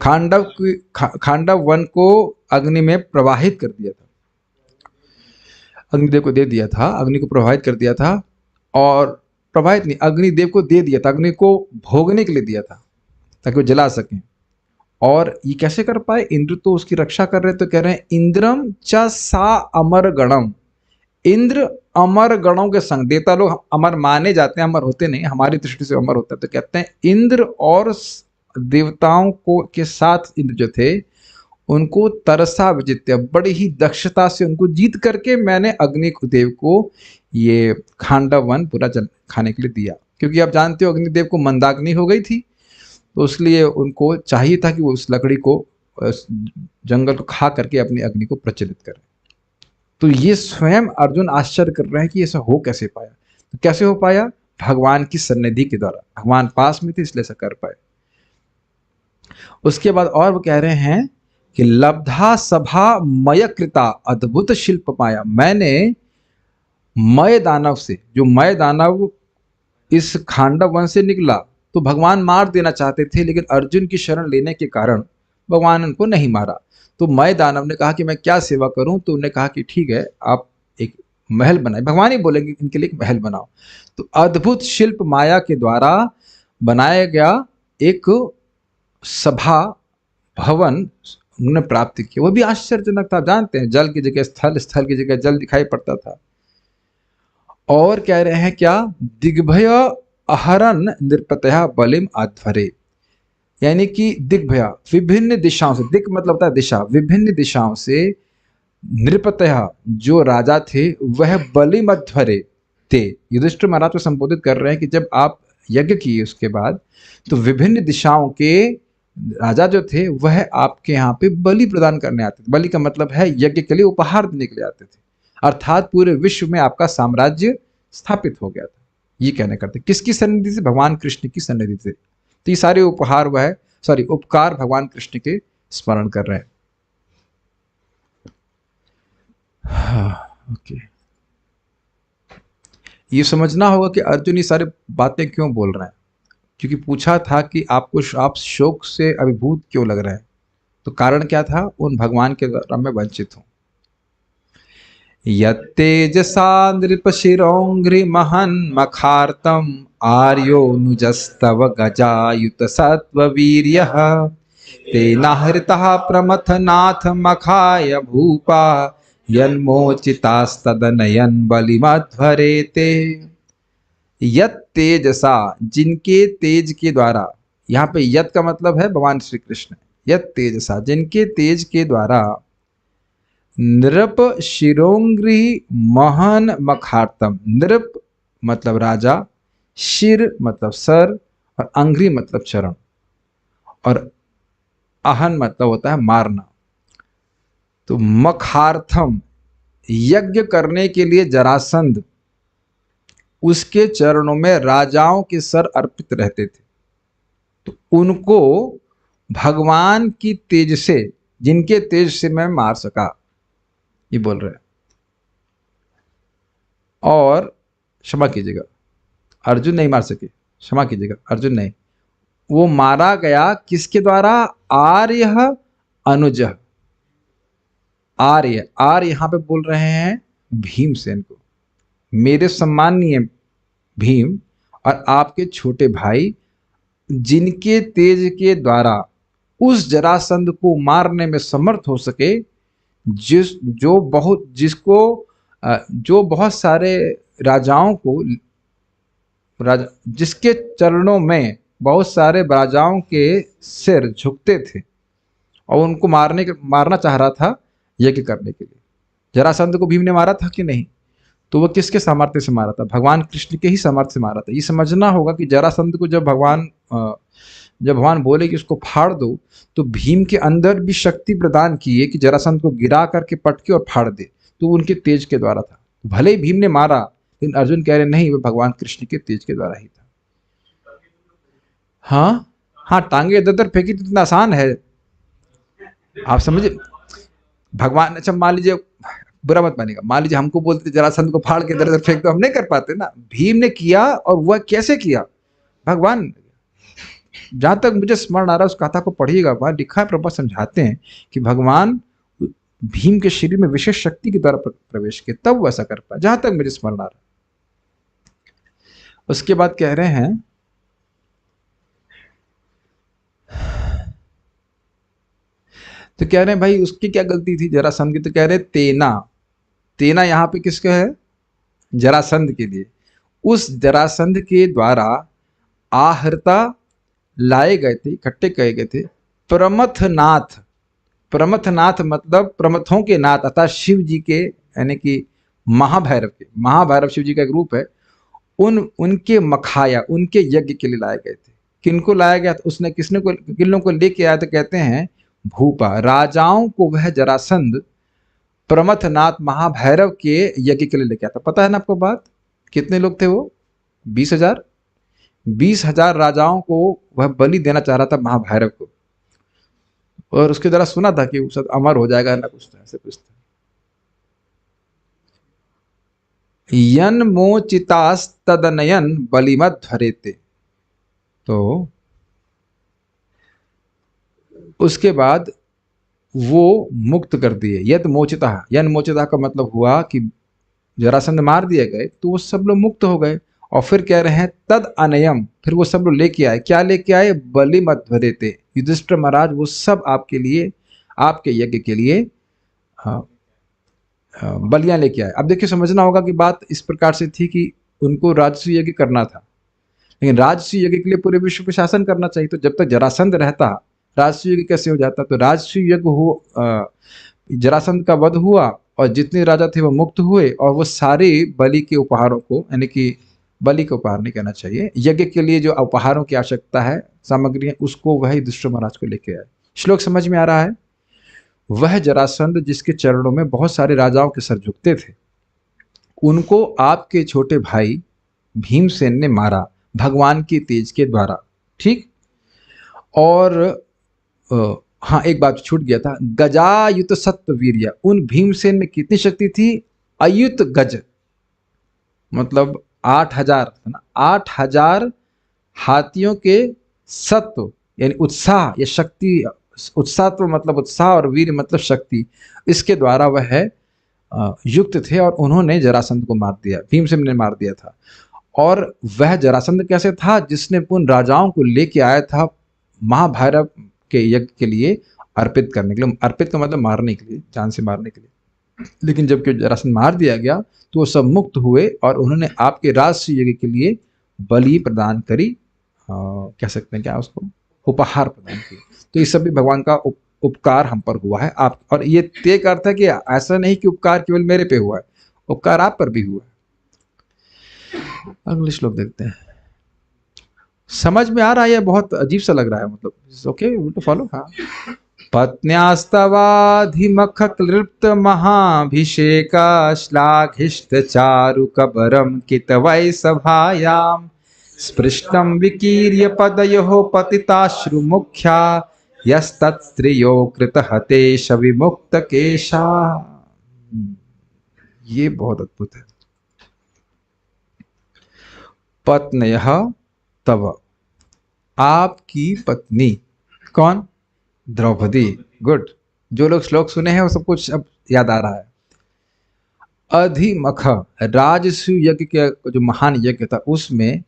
खांडव वन को अग्नि में प्रवाहित कर दिया था, अग्निदेव को दे दिया था, अग्नि को प्रवाहित कर दिया था, और प्रवाहित नहीं, अग्निदेव को दे दिया था, अग्नि को भोगने के लिए दिया था ताकि वो जला सकें। और ये कैसे कर पाए? इंद्र तो उसकी रक्षा कर रहे, तो कह रहे हैं इंद्रम च सा अमर गणम, इंद्र अमर गणों के संग, देवता लोग अमर माने जाते हैं, अमर होते नहीं, हमारी दृष्टि से अमर होता है, तो कहते हैं इंद्र और देवताओं को के साथ इंद्र जो थे उनको तरसा विजित्य, बड़ी ही दक्षता से उनको जीत करके मैंने अग्निदेव को ये खांडव वन पूरा खाने के लिए दिया। क्योंकि आप जानते हो अग्निदेव को मंदाग्नि हो गई थी, तो इसलिए उनको चाहिए था कि वो उस लकड़ी को, जंगल को खा करके अपनी अग्नि को प्रज्वलित करें। तो ये स्वयं अर्जुन आश्चर्य कर रहे हैं कि ऐसा हो कैसे पाया। तो कैसे हो पाया? भगवान की सन्निधि के द्वारा, भगवान पास में थे इसलिए ऐसा कर पाए। उसके बाद और वो कह रहे हैं कि लब्धा सभा मय कृता अद्भुत शिल्प माया, मैंने मय दानव से, जो मय दानव इस खांडव वन से निकला तो भगवान मार देना चाहते थे, लेकिन अर्जुन की शरण लेने के कारण भगवान उनको नहीं मारा। तो मय दानव ने कहा कि मैं क्या सेवा करूं, तो उन्होंने कहा कि ठीक है आप एक महल बनाए, भगवान ही बोलेंगे इनके लिए एक महल बनाओ। तो अद्भुत शिल्प माया के द्वारा बनाया गया एक सभा भवन उन्होंने प्राप्त किया। वो भी आश्चर्यजनक था। जानते हैं जल की जगह स्थल, स्थल की जगह जल दिखाई पड़ता था। और कह रहे हैं क्या? दिग्भय अहरन नृपतया बलिम अध्वरे, यानी कि दिग्भया विभिन्न दिशाओं से, दिक मतलब होता है दिशा, विभिन्न दिशाओं से नृपतया जो राजा थे वह बलिम अध्वरे थे। युधिष्ठिर महाराज को संबोधित कर रहे हैं कि जब आप यज्ञ किए उसके बाद तो विभिन्न दिशाओं के राजा जो थे वह आपके यहाँ पे बलि प्रदान करने आते थे। बलि का मतलब है यज्ञ के लिए उपहार देने के लिए आते थे, अर्थात पूरे विश्व में आपका साम्राज्य स्थापित हो गया था। ये कहने करते किसकी सन्निधि से? भगवान कृष्ण की सन्निधि से। तो ये सारे उपहार वह उपकार भगवान कृष्ण के स्मरण कर रहे हैं। ओके, ये समझना होगा कि अर्जुन ये सारी बातें क्यों बोल रहे हैं, क्योंकि पूछा था कि आपको आप शोक से अभिभूत क्यों लग रहे हैं। तो कारण क्या था? उन भगवान के द्वारा मैं वंचित हूं। यत्तेजसा नृपशिरोंघ्रि महन् मखार्तम आर्योनुजस्तव गजायुत सत्ववीर्यः तेनाहृतः प्रमथनाथ मखाय भूपा यन्मोचितास्तदनयन् बलिमध्वरेते। यत तेजसा, जिनके तेज के द्वारा, यहाँ पे यत का मतलब है भगवान श्री कृष्ण, यत तेजसा जिनके तेज के द्वारा नृप शिरोंघ्रि महन मखार्तम, नृप मतलब राजा, शिर मतलब सर, और अंघ्रि मतलब चरण, और अहन मतलब होता है मारना। तो मखार्थम यज्ञ करने के लिए जरासंध, उसके चरणों में राजाओं के सर अर्पित रहते थे। तो उनको भगवान की तेज से, जिनके तेज से मैं मार सका, ये बोल रहे हैं। और क्षमा कीजिएगा, अर्जुन नहीं मार सके, क्षमा कीजिएगा, अर्जुन नहीं, वो मारा गया किसके द्वारा? आर्य अनुज। आर्य, आर्य यहां पे बोल रहे हैं भीमसेन को, मेरे सम्माननीय भीम और आपके छोटे भाई, जिनके तेज के द्वारा उस जरासंध को मारने में समर्थ हो सके, जो बहुत सारे राजाओं को, जिसके चरणों में बहुत सारे राजाओं के सिर झुकते थे और उनको मारना चाह रहा था यज्ञ करने के लिए। जरासंध को भीम ने मारा था कि नहीं? तो वह किसके सामर्थ्य से मारा था? भगवान कृष्ण के ही सामर्थ्य से मारा था। ये समझना होगा कि जरासंध को जब भगवान बोले कि उसको फाड़ दो, तो भीम के अंदर भी शक्ति प्रदान की है कि जरासंध को गिरा करके पटके और फाड़ दे, तो उनके तेज के द्वारा था। भले ही भीम ने मारा, लेकिन अर्जुन कह रहे नहीं, वो भगवान कृष्ण के तेज के द्वारा ही था। हाँ हाँ, टांगे इधर उधर फेंकी तो इतना आसान है, आप समझे। भगवान, अच्छा मान लीजिए, बुरा मत मानिएगा, मान लीजिए हमको बोलते जरासंध को फाड़ के इधर उधर फेंक दो, हम नहीं कर पाते ना। भीम ने किया, और वह कैसे किया, भगवान, जहां तक मुझे स्मरण आ रहा है उस कथा को पढ़िएगा, वहां लिखा है, प्रभु समझाते हैं कि भगवान भीम के शरीर में विशेष शक्ति के द्वारा प्रवेश किए, तब वैसा कर पाया, जहां तक मुझे स्मरण आ रहा है। उसके बाद कह रहे हैं, तो कह रहे हैं भाई उसकी क्या गलती थी जरासंध की, तो कह रहे तेना, तेना यहाँ पे किसका है, जरासंध के लिए। उस जरासंध के द्वारा आहृता लाए गए थे, इकट्ठे कहे गए थे प्रमथनाथ। प्रमथनाथ मतलब प्रमथों के नाथ, अर्थात शिव जी के, यानी कि महाभैरव के, महाभैरव शिव जी का एक रूप है, उनके मखाया, उनके यज्ञ के लिए लाए गए थे। किनको लाया गया, उसने किसने को, किन लोगों को लेके आया, तो कहते हैं भूपा, राजाओं को वह जरासंध प्रमथनाथ महाभैरव के यज्ञ के लिए लेके आया था। पता है ना आपको बात, कितने लोग थे वो, 20,000, 20,000 राजाओं को वह बलि देना चाह रहा था महाभैरव को, और उसके द्वारा सुना था कि वो सब अमर हो जाएगा ना, कुछ ऐसे कुछ था। यन मोचितास्तदनयन बलिमत धरेते, तो उसके बाद वो मुक्त कर दिए। यद मोचिता, यन मोचिता का मतलब हुआ कि जरासंध मार दिए गए तो वो सब लोग मुक्त हो गए। और फिर कह रहे हैं तद अनयम, फिर वो सब लोग लेके आए, क्या लेके आए, बलि मत धरेते, युधिष्ठिर महाराज वो सब आपके लिए, आपके यज्ञ के लिए बलियां लेके आए। अब देखिए समझना होगा कि बात इस प्रकार से थी कि उनको राजसूय यज्ञ करना था, लेकिन राजसूय यज्ञ के लिए पूरे विश्व पे शासन करना चाहिए। तो जब तक जरासंध रहता, राजसूय यज्ञ कैसे हो जाता, तो राजसूय यज्ञ हो, जरासंध का वध हुआ और जितने राजा थे वो मुक्त हुए, और वो सारे बलि के उपहारों को, यानी कि बलि के उपहार नहीं कहना चाहिए, यज्ञ के लिए जो उपहारों की आवश्यकता है, सामग्री है, उसको वह युधिष्ठिर महाराज को लेके आए। श्लोक समझ में आ रहा है। वह जरासंध जिसके चरणों में बहुत सारे राजाओं के सर झुकते थे, उनको आपके छोटे भाई भीमसेन ने मारा भगवान के तेज के द्वारा, ठीक। और हाँ, एक बात छूट गया था, गजायुत सत्व वीर्य, उन भीमसेन में कितनी शक्ति थी, अयुत गज, मतलब 8,000 है ना, 8,000 हाथियों के सत्व, यानी उत्साह या शक्ति, उत्साह तो मतलब उत्साह और वीर मतलब शक्ति, इसके द्वारा वह युक्त थे, और उन्होंने जरासंध को मार दिया, भीमसेन ने मार दिया था। और वह जरासंध कैसे था, जिसने उन राजाओं को लेके आया था महाभैरव के यज्ञ के लिए अर्पित करने के लिए, अर्पित का मतलब मारने के लिए, जान से मारने के लिए। लेकिन जब जरासंध मार दिया गया तो वो सब मुक्त हुए, और उन्होंने आपके राजसूय यज्ञ के लिए बलि प्रदान करी, कह सकते हैं क्या उसको, उपहार प्रदान किए। तो ये सब भी भगवान का उपकार हम पर हुआ है। आप, और ये तय का अर्थ है कि ऐसा नहीं कि उपकार केवल मेरे पे हुआ है, उपकार आप पर भी हुआ है। अगले श्लोक देखते हैं। समझ में आ रहा है, या बहुत अजीब सा लग रहा है, मतलब ओके टू फॉलो। हाँ, पत्न्यास्तवाधिमख क्लृप्त महाभिषेका श्लाघिष्ट चारु कबरम कितवै सभायाम स्पृष्टम विकीर्य पदयोः पतिताश्रुमुख्या यस्तत्स्त्रियो कृतहतेश विमुक्त केशा। ये बहुत अद्भुत है। पत्न्यः तव, आपकी पत्नी, कौन, द्रौपदी। गुड, जो लोग श्लोक सुने हैं वो सब कुछ अब याद आ रहा है। अधिमख, राजसूय यज्ञ के जो महान यज्ञ था उसमें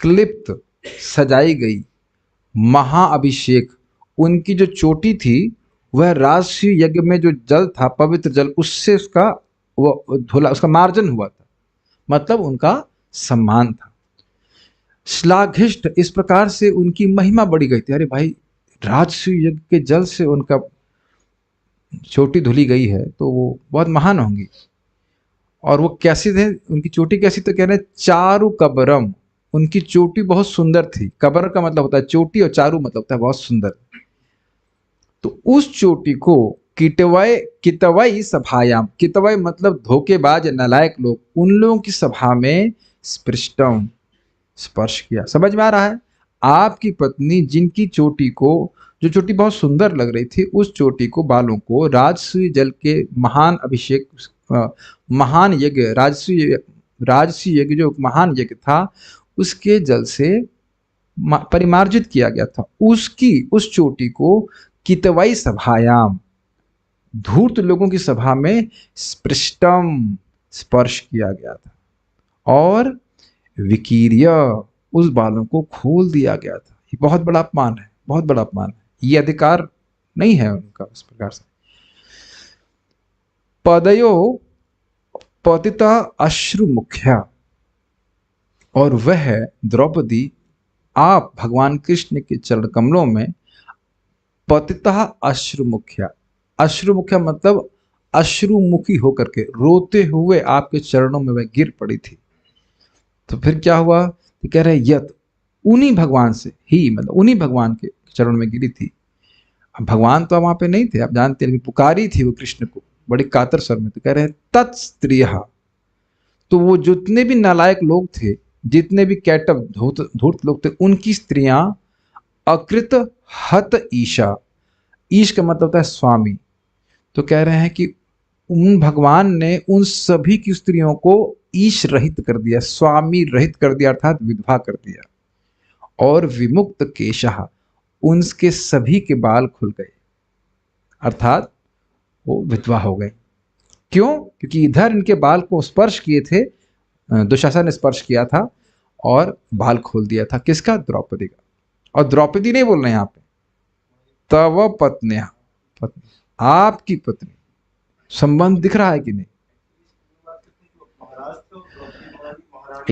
क्लिप्त, सजाई गई, महाअभिषेक, उनकी जो चोटी थी वह राजसूय यज्ञ में जो जल था, पवित्र जल, उससे उसका वो धुला, उसका मार्जन हुआ था, मतलब उनका सम्मान था। श्लाघिष्ट, इस प्रकार से उनकी महिमा बढ़ी गई थी। अरे भाई, राजसूय यज्ञ के जल से उनका चोटी धुली गई है तो वो बहुत महान होंगी। और वो कैसी थे, उनकी चोटी कैसी, तो कह रहे हैं चारु कबरम, उनकी चोटी बहुत सुंदर थी। कबर का मतलब होता है चोटी, और चारु मतलब होता है बहुत सुंदर। तो उस चोटी को कितवय कितवय सभायाम, कितवय मतलब धोखेबाज नालायक लोग, उन लोगों की सभा में स्पृष्टम स्पर्श किया। समझ में आ रहा है? आपकी पत्नी जिनकी चोटी को, जो चोटी बहुत सुंदर लग रही थी, उस चोटी को, बालों को राजसूय जल के महान अभिषेक, महान यज्ञ, राजसूय यज्ञ जो महान यज्ञ था उसके जल से परिमार्जित किया गया था। उसकी उस चोटी को कितवई सभायाम, धूर्त लोगों की सभा में स्पृष्टम स्पर्श किया गया था, और विकीर्य उस बालों को खोल दिया गया था। ये बहुत बड़ा अपमान है, बहुत बड़ा अपमान है। ये अधिकार नहीं है उनका उस प्रकार से। पदयो पतिता अश्रुमुख्या, और वह द्रौपदी आप भगवान कृष्ण के चरण कमलों में पतिता अश्रुमुख्या, अश्रुमुख्या मतलब अश्रुमुखी होकर के रोते हुए आपके चरणों में वह गिर पड़ी थी। तो फिर क्या हुआ? तो कह रहे यत, उन्हीं भगवान से ही, मतलब उन्हीं भगवान के चरण में गिरी थी। अब भगवान तो वहां पे नहीं थे, आप जानते हैं, पुकारी थी वो कृष्ण को बड़ी कातर स्वर में। तो कह रहे हैं तत्स्त्रियः, तो वो जितने भी नालायक लोग थे, जितने भी कैटव धूर्त लोग थे, उनकी स्त्रियां अकृत हत ईशा, ईश का मतलब होता है स्वामी। तो कह रहे हैं कि उन भगवान ने उन सभी की स्त्रियों को ईश रहित कर दिया, स्वामी रहित कर दिया, अर्थात विधवा कर दिया। और विमुक्त केशः, उनके सभी के बाल खुल गए, अर्थात वो विधवा हो गए। क्यों? क्योंकि इधर इनके बाल को स्पर्श किए थे, दुशासन ने स्पर्श किया था और बाल खोल दिया था। किसका? द्रौपदी का। और द्रौपदी नहीं बोल रहे यहाँ पे, तव पत्न्या, पत्नी, आपकी पत्नी। संबंध दिख रहा है कि नहीं?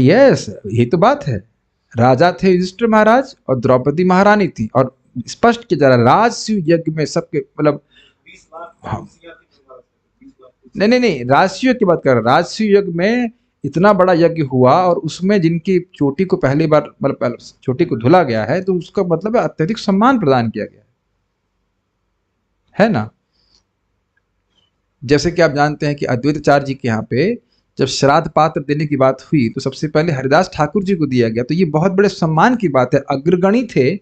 यस, ये तो बात है। राजा थे युधिष्ठिर महाराज और द्रौपदी महारानी थी। और स्पष्ट किया जा रहा है राजसूय यज्ञ में सबके, मतलब हाँ, नहीं नहीं नहीं, राजसूय की बात कर रहा हूं। राजसूय यज्ञ में इतना बड़ा यज्ञ हुआ और उसमें जिनकी चोटी को पहली बार, मतलब चोटी को धुला गया है, तो उसका मतलब है अत्यधिक सम्मान प्रदान किया गया है ना। जैसे कि आप जानते हैं कि अद्वैताचार्य जी के यहाँ पे जब श्राद्ध पात्र देने की बात हुई तो सबसे पहले हरिदास ठाकुर जी को दिया गया। तो ये बहुत बड़े सम्मान की बात है। अग्रगणी थे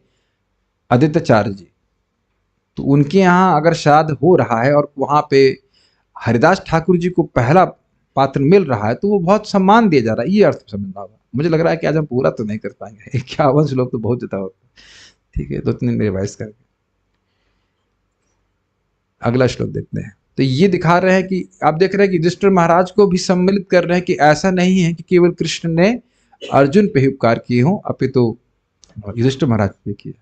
अद्वैताचार्य जी, तो उनके यहाँ अगर श्राद्ध हो रहा है और वहाँ पे हरिदास ठाकुर जी को पहला पात्र मिल रहा है, तो वो बहुत सम्मान दिया जा रहा है। ये अर्थ समझना होगा। मुझे लग रहा है कि आज हम पूरा तो नहीं कर पाएंगे, 51 श्लोक तो बहुत ज्यादा होता है। ठीक है, 2-3 दिन रिवाइज करके अगला श्लोक देखते हैं। तो ये दिखा रहे हैं कि आप देख रहे हैं कि युधिष्ठिर महाराज को भी सम्मिलित कर रहे हैं कि ऐसा नहीं है कि केवल कृष्ण ने अर्जुन पे ही उपकार किए हों, अपितु युधिष्ठिर महाराज पे किए।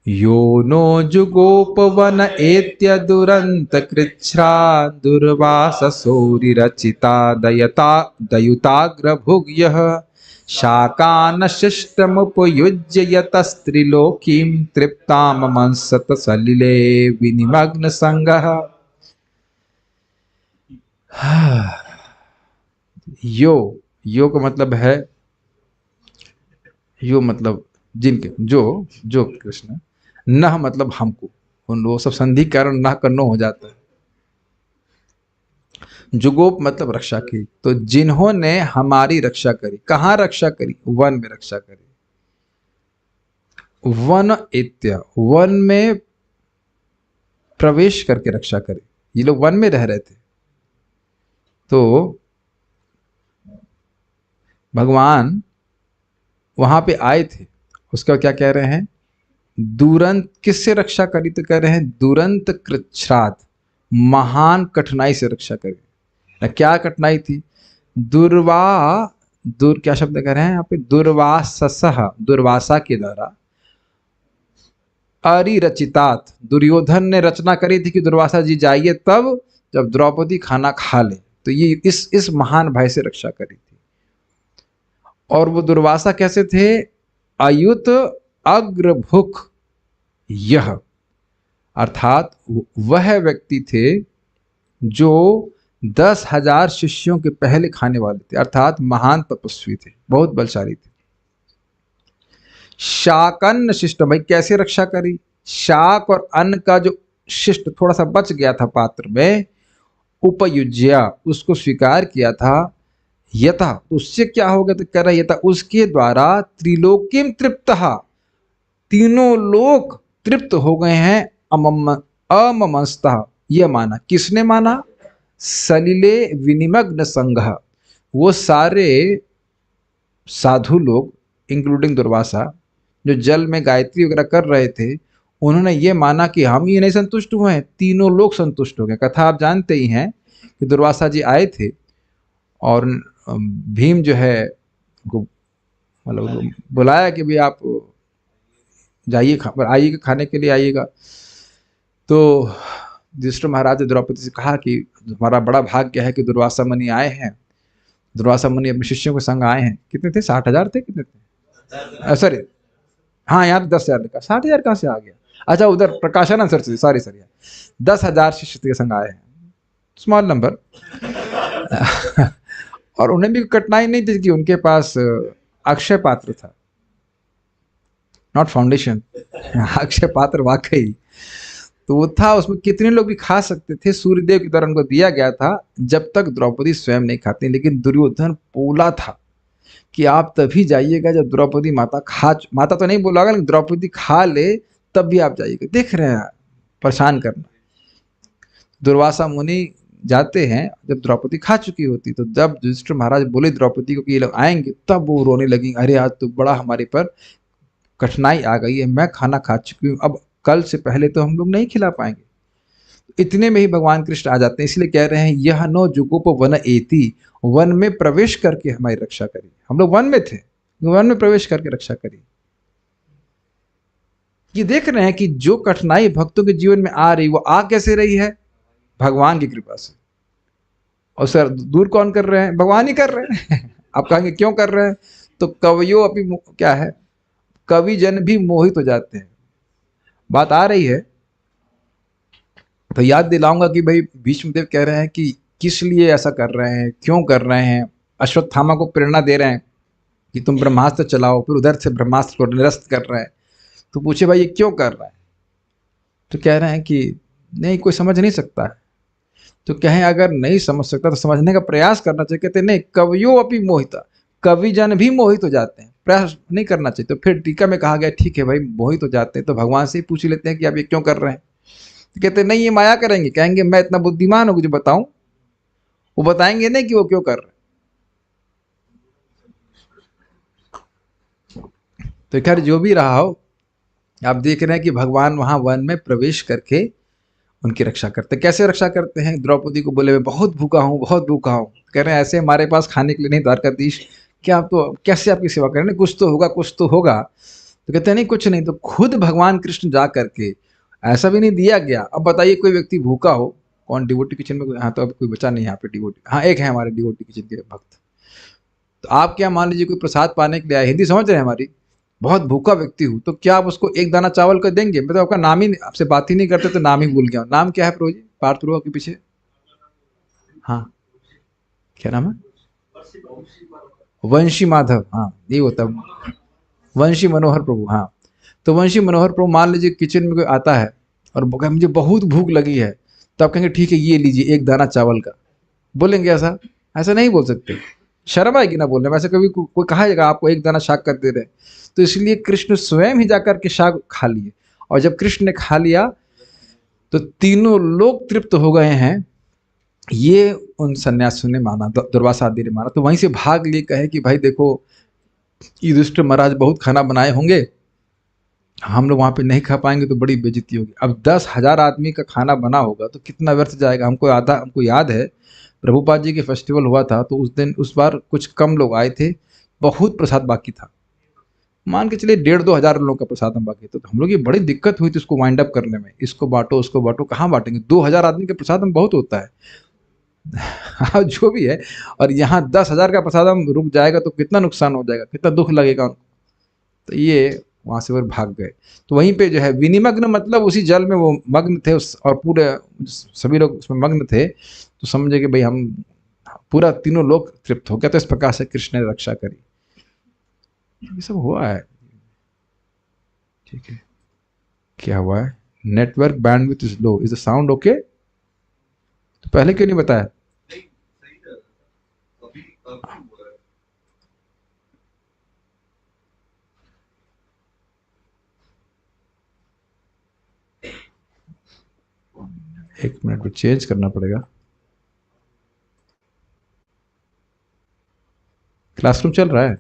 यो नो जुगोपवन एत्य दुरंत कृच्छ्रा दुर्वाससौरिरचिता दयता दयुताग्र भुग्यः शाकानशिष्टमुपयुज्य यतस्त्रिलोकीं तृप्तामंसत सलिले विनिमग्न संगः। यो का मतलब है, यो मतलब जिनके, जो कृष्ण, न मतलब हमको, उन वो सब संधि कारण न करनो हो जाता है। जुगोप मतलब रक्षा की, तो जिन्होंने हमारी रक्षा करी। कहाँ रक्षा करी? वन में रक्षा करी। वन इत्य, वन में प्रवेश करके रक्षा करी। ये लोग वन में रह रहे थे, तो भगवान वहां पे आए थे। उसका क्या कह रहे हैं? दुरंत, किससे रक्षा करी? तो कह रहे हैं दुरंत कृच्छ्राद, महान कठिनाई से रक्षा करी। क्या कठिनाई थी? क्या शब्द कह रहे हैं यहाँ पे? दुर्वाससः, दुर्वासा के द्वारा, अरिरचितात, दुर्योधन ने रचना करी थी कि दुर्वासा जी जाइए तब जब द्रौपदी खाना खा ले। तो ये इस महान भाई से रक्षा करी थी। और वो दुर्वासा कैसे थे? अयुत अग्रभुक यह, अर्थात वह व्यक्ति थे जो 10,000 शिष्यों के पहले खाने वाले थे, अर्थात महान तपस्वी थे, बहुत बलशाली थे। शाकन्न शिष्ट, भाई कैसे रक्षा करी? शाक और अन्न का जो शिष्ट थोड़ा सा बच गया था पात्र में, उपयुज्या उसको स्वीकार किया था, यथा तो उससे क्या हो गया, तो कह रहा यथा उसके द्वारा त्रिलोकीम तृप्तः तीनों लोक तृप्त हो गए हैं, अममस्तः यह माना, किसने माना, सलिले विनिमग्न संघ, वो सारे साधु लोग इंक्लूडिंग दुर्वासा जो जल में गायत्री वगैरह कर रहे थे, उन्होंने ये माना कि हम ये नहीं संतुष्ट हुए हैं, तीनों लोग संतुष्ट हो गए। कथा आप जानते ही हैं कि दुर्वासा जी आए थे और भीम जो है मतलब बुलाया कि भाई आप जाइए, आइएगा, खाने के लिए आइएगा। तो युधिष्ठिर महाराज ने द्रौपदी से कहा कि हमारा बड़ा भाग्य है कि दुर्वासा मुनि आए हैं। दुर्वासा मुनि अपने शिष्यों के संग आए हैं। कितने थे, 60,000 थे, कितने थे, सॉरी हाँ यार 10,000 लिखा, 60,000 कहाँ से आ गया, अच्छा उधर प्रकाशन सर से, सॉरी 10,000 शिष्य के संग आए हैं, स्मॉल नंबर। और उन्हें भी कठिनाई नहीं थी कि उनके पास अक्षय पात्र था, नॉट फाउंडेशन, अक्षय पात्र वाकई तो वो था, उसमें कितने लोग भी खा सकते थे। सूर्यदेव के द्वारा उनको दिया गया था जब तक द्रौपदी स्वयं नहीं खाती। लेकिन दुर्योधन बोला था कि आप तभी जाइएगा जब द्रौपदी माता तो नहीं बोला, लेकिन द्रौपदी खा ले तब भी आप जाइएगा। देख रहे हैं परेशान करना। दुर्वासा मुनि जाते हैं जब द्रौपदी खा चुकी होती, तो जब युधिष्ठिर महाराज बोले द्रौपदी को कि ये लोग आएंगे, तब वो रोने लगी, अरे आज तो बड़ा हमारे पर कठिनाई आ गई है, मैं खाना खा चुकी हूँ, अब कल से पहले तो हम लोग नहीं खिला पाएंगे। इतने में ही भगवान कृष्ण आ जाते हैं, इसलिए कह रहे हैं यह नो जुगोप वन एति, वन में प्रवेश करके हमारी रक्षा करी। हम लोग वन में थे, वन में प्रवेश करके रक्षा करी। ये देख रहे हैं कि जो कठिनाई भक्तों के जीवन में आ रही, वो आ कैसे रही है, भगवान की कृपा से। और सर दूर कौन कर रहे हैं, भगवान ही कर रहे हैं। आप कहेंगे क्यों कर रहे हैं, तो कवियों अभी क्या है, कवि जन भी मोहित हो जाते हैं। बात आ रही है तो याद दिलाऊंगा कि भाई भीष्मदेव कह रहे हैं कि किस लिए ऐसा कर रहे हैं, क्यों कर रहे हैं। अश्वत्थामा को प्रेरणा दे रहे हैं कि तुम ब्रह्मास्त्र चलाओ, फिर उधर से ब्रह्मास्त्र को निरस्त कर रहे हैं। तो पूछे भाई ये क्यों कर रहे हैं, तो कह रहे हैं कि नहीं कोई समझ नहीं सकता है। तो कहें अगर नहीं समझ सकता तो समझने का प्रयास करना चाहिए। कहते नहीं, कवियों अपनी मोहिता, कवि जन भी मोहित हो जाते हैं, प्रयास नहीं करना चाहिए। तो फिर टीका में कहा गया ठीक है भाई मोहित हो जाते हैं तो भगवान से ही पूछ लेते हैं कि आप ये क्यों कर रहे हैं। तो कहते नहीं ये माया करेंगे, कहेंगे मैं इतना बुद्धिमान हूं जो बताऊं, वो बताएंगे नहीं कि वो क्यों कर रहे हैं। तो खैर जो भी रहा हो, आप देख रहे हैं कि भगवान वहां वन में प्रवेश करके उनकी रक्षा करते। कैसे रक्षा करते हैं, द्रौपदी को बोले मैं बहुत भूखा हूँ, बहुत भूखा हूँ, कह रहे हैं ऐसे हमारे पास खाने के लिए नहीं द्वारकाधीश, क्या आप तो कैसे आपकी सेवा करें, कुछ तो होगा कुछ तो होगा। तो कहते हैं नहीं कुछ नहीं। तो खुद भगवान कृष्ण जा करके, ऐसा भी नहीं दिया गया। अब बताइए कोई व्यक्ति भूखा हो, कौन डिवोटी किचन में, हाँ तो अब कोई बचा नहीं यहाँ पे डिवोटी, हाँ एक है हमारे डिवोटी किचन के भक्त। तो आप क्या मान लीजिए कोई प्रसाद पाने के लिए आए, हिंदी समझ रहे हैं हमारी, बहुत भूखा व्यक्ति हूँ, तो क्या आप उसको एक दाना चावल का देंगे। मैं तो आपका नाम ही, आपसे बात ही नहीं करते तो नाम ही भूल गया। नाम क्या है प्रभु जी, पार्थ प्रभु के पीछे, हाँ क्या नाम है, वंशी माधव, हाँ ये होता है वंशी मनोहर प्रभु। हाँ तो वंशी मनोहर प्रभु मान लीजिए किचन में कोई आता है और मुझे बहुत भूख लगी है, तो आप कहेंगे ठीक है ये लीजिए एक दाना चावल का, बोलेंगे ऐसा, ऐसा नहीं बोल सकते, शर्म आएगी ना बोलने में। वैसे कभी कोई कहा जाएगा आपको एक दाना शाक कर दे रहे। तो इसलिए कृष्ण स्वयं ही जाकर के शाक खा लिए, और जब कृष्ण ने खा लिया तो तीनों लोग तृप्त हो गए हैं। ये उन सन्यासियों ने माना, दुर्वासा आदि ने माना। तो वहीं से भाग लिए, कहे कि भाई देखो युधिष्ठिर महाराज बहुत खाना बनाए होंगे, हम लोग वहां पे नहीं खा पाएंगे तो बड़ी बेइज्जती होगी। अब 10,000 आदमी का खाना बना होगा तो कितना व्यर्थ जाएगा। हमको याद है प्रभुपाद जी के फेस्टिवल हुआ था, तो उस दिन उस बार कुछ कम लोग आए थे, बहुत प्रसाद बाकी था, मान के चलिए 1,500-2,000 लोगों का प्रसाद हम बाकी था। तो हम लोग ये बड़ी दिक्कत हुई थी उसको वाइंड अप करने में, इसको बांटो उसको बांटो, कहाँ बांटेंगे, 2,000 आदमी का प्रसाद हम बहुत होता है। हाँ जो भी है, और यहाँ 10,000 का प्रसाद हम रुक जाएगा तो कितना नुकसान हो जाएगा, कितना दुख लगेगा उनको। तो ये वहां से वो भाग गए। तो वहीं पे जो है विनिमग्न, मतलब उसी जल में वो मग्न थे और पूरे सभी लोग उसमें मग्न थे। तो समझे कि भाई हम पूरा तीनों लोग तृप्त हो गया। तो इस प्रकार से कृष्ण ने रक्षा करी। ये सब हुआ है, ठीक है, क्या हुआ है, network bandwidth is low, is the sound okay? तो पहले क्यों नहीं बताया? एक मिनट को चेंज करना पड़ेगा। क्लासरूम चल रहा है,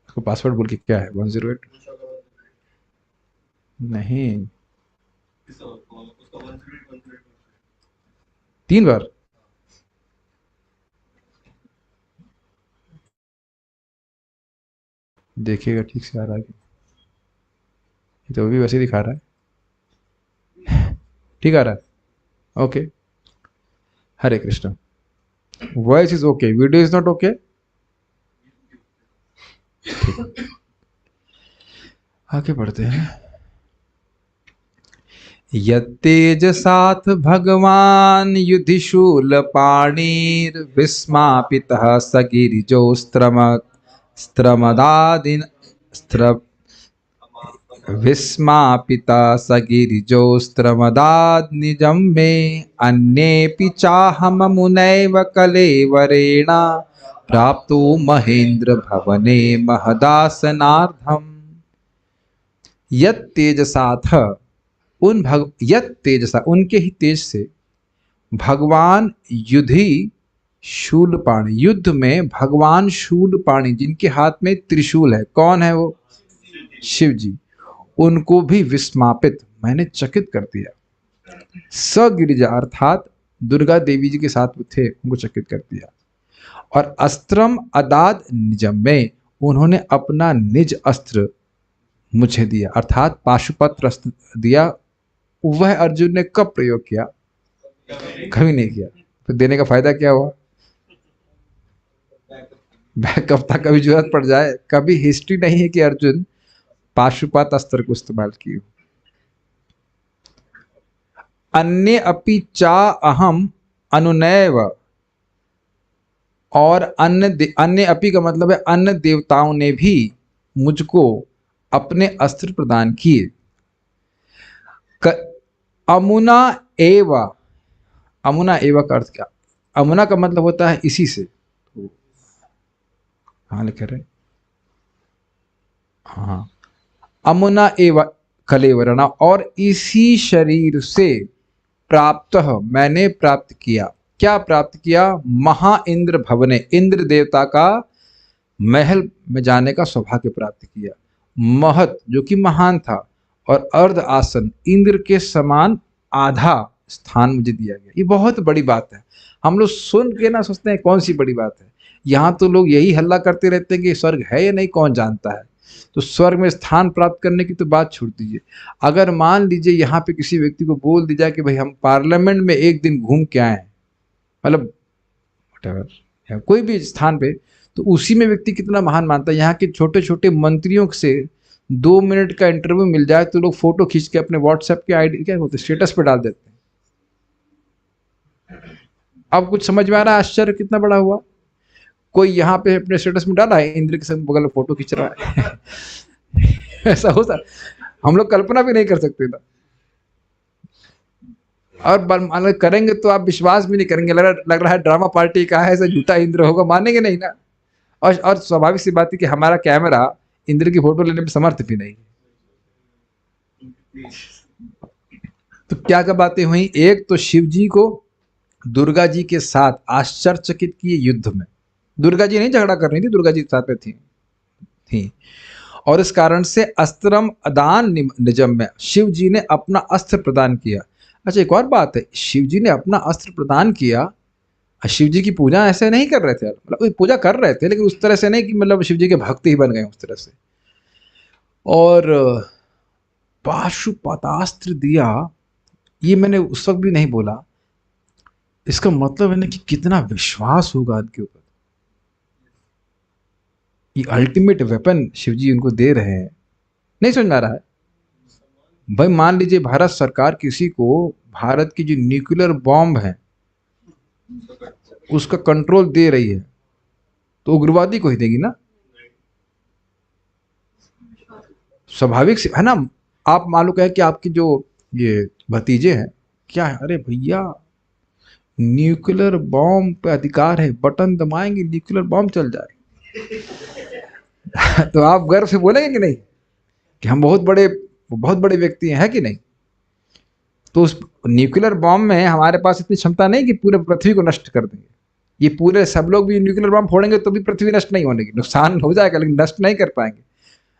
उसको पासवर्ड बोल के क्या है 108? नहीं, 3 बार। देखिएगा ठीक से आ रहा है कि ये तो भी वैसे ही दिखा रहा है। ठीक आ रहा है, okay. Hare Krishna. Voice is okay, video is not okay. आगे बढ़ते हैं। यत्तेजसाथ भगवान युधिशूलपाणिर्विस्मापितः स गिरिजोस्त्रमदादिन स्त्र विस्मापिता स गिरिजोस्त्रमदाद्निजं मे अन्येऽपि चाहममुनैव कलेवरेण प्राप्तो महेन्द्र भवने महदासनार्धम्। यत् तेजसाथ यत् तेजसा उनके ही तेज से भगवान युधि शूलपाणि, युद्ध में भगवान शूलपाणि जिनके हाथ में त्रिशूल है, कौन है वो? शिव जी। उनको भी विस्मापित, मैंने चकित कर दिया। स गिरिजा अर्थात दुर्गा देवी जी के साथ थे, उनको चकित कर दिया। और अस्त्रम अदाद निजम में उन्होंने अपना निज अस्त्र मुझे दिया, अर्थात पाशुपत्र अस्त्र दिया। वह अर्जुन ने कब प्रयोग किया? कभी नहीं किया। तो देने का फायदा क्या हुआ? बैकअप था, कभी जरूरत पड़ जाए। कभी हिस्ट्री नहीं है कि अर्जुन पाशुपात अस्त्र को इस्तेमाल किए। अन्य अपि चा अहम अनुनैव, और अन्य अपि का मतलब है अन्य देवताओं ने भी मुझको अपने अस्त्र प्रदान किए। अमुना एव, अमुना एव का अर्थ क्या? अमुना का मतलब होता है इसी से। हाँ लिख रहे, हाँ, अमुना एव कलेवरणा, और इसी शरीर से प्राप्त, मैंने प्राप्त किया। क्या प्राप्त किया? महा इंद्र भवने, इंद्र देवता का महल में जाने का सौभाग्य प्राप्त किया। महत जो कि महान था, और अर्ध आसन इंद्र के समान आधा स्थान मुझे दिया गया। ये बहुत बड़ी बात है। हम लोग सुन के ना सोचते हैं कौन सी बड़ी बात है। यहाँ तो लोग यही हल्ला करते रहते हैं कि स्वर्ग है या नहीं, कौन जानता है। तो स्वर्ग में स्थान प्राप्त करने की तो बात छोड़ दीजिए। अगर मान लीजिए यहाँ पे किसी व्यक्ति को बोल दी जाए कि भाई हम पार्लियामेंट में एक दिन घूम के आए, मतलब कोई भी स्थान पे, तो उसी में व्यक्ति कितना महान मानता है। यहाँ के छोटे छोटे मंत्रियों से 2 मिनट का इंटरव्यू मिल जाए तो लोग फोटो खींच के अपने व्हाट्सएप के आईडी क्या होते स्टेटस पे डाल देते हैं। अब कुछ समझ में आ रहा है आश्चर्य कितना बड़ा हुआ? कोई यहाँ पे अपने स्टेटस में डाला है इंद्र के संग बगल में फोटो खींच रहा है। ऐसा होता हम लोग कल्पना भी नहीं कर सकते था। और करेंगे तो आप विश्वास भी नहीं करेंगे, लग रहा है ड्रामा पार्टी का है, ऐसा झूठा इंद्र होगा, मानेंगे नहीं ना। और स्वाभाविक सी बात है कि हमारा कैमरा इंद्र की फोटो लेने में समर्थ भी नहीं। तो क्या क्या बातें हुई? एक तो शिव जी को दुर्गा जी के साथ आश्चर्यचकित किए युद्ध में। दुर्गा जी नहीं झगड़ा कर रही थी, दुर्गा जी साथ में थी। और इस कारण से अस्त्रम अदान निजम में शिव जी ने अपना अस्त्र प्रदान किया। अच्छा एक और बात है, शिव जी ने अपना अस्त्र प्रदान किया। शिव जी की पूजा ऐसे नहीं कर रहे थे, मतलब पूजा कर रहे थे लेकिन उस तरह से नहीं कि मतलब शिव जी के भक्त ही बन गए उस तरह से। और पाशुपतास्त्र दिया, ये मैंने उस वक्त भी नहीं बोला। इसका मतलब है ना कि कितना विश्वास होगा इनके ऊपर। ये अल्टीमेट वेपन शिव जी उनको दे रहे हैं। नहीं समझ में आ रहा है? भाई मान लीजिए भारत सरकार किसी को भारत की जो न्यूक्लियर बॉम्ब है उसका कंट्रोल दे रही है, तो उग्रवादी को ही देगी ना। स्वाभाविक है ना। आप मालूम है कि आपकी जो ये भतीजे हैं क्या है, अरे भैया न्यूक्लियर बॉम्ब पे अधिकार है, बटन दबाएंगे न्यूक्लियर बॉम्ब चल जाए। तो आप गर्व से बोलेंगे कि नहीं कि हम बहुत बड़े व्यक्ति हैं, है कि नहीं? तो उस न्यूक्लियर बॉम्ब में हमारे पास इतनी क्षमता नहीं कि पूरे पृथ्वी को नष्ट कर देंगे। ये पूरे सब लोग भी न्यूक्लियर बॉम्ब फोड़ेंगे तो भी पृथ्वी नष्ट नहीं होने की, नुकसान हो जाएगा लेकिन नष्ट नहीं कर पाएंगे।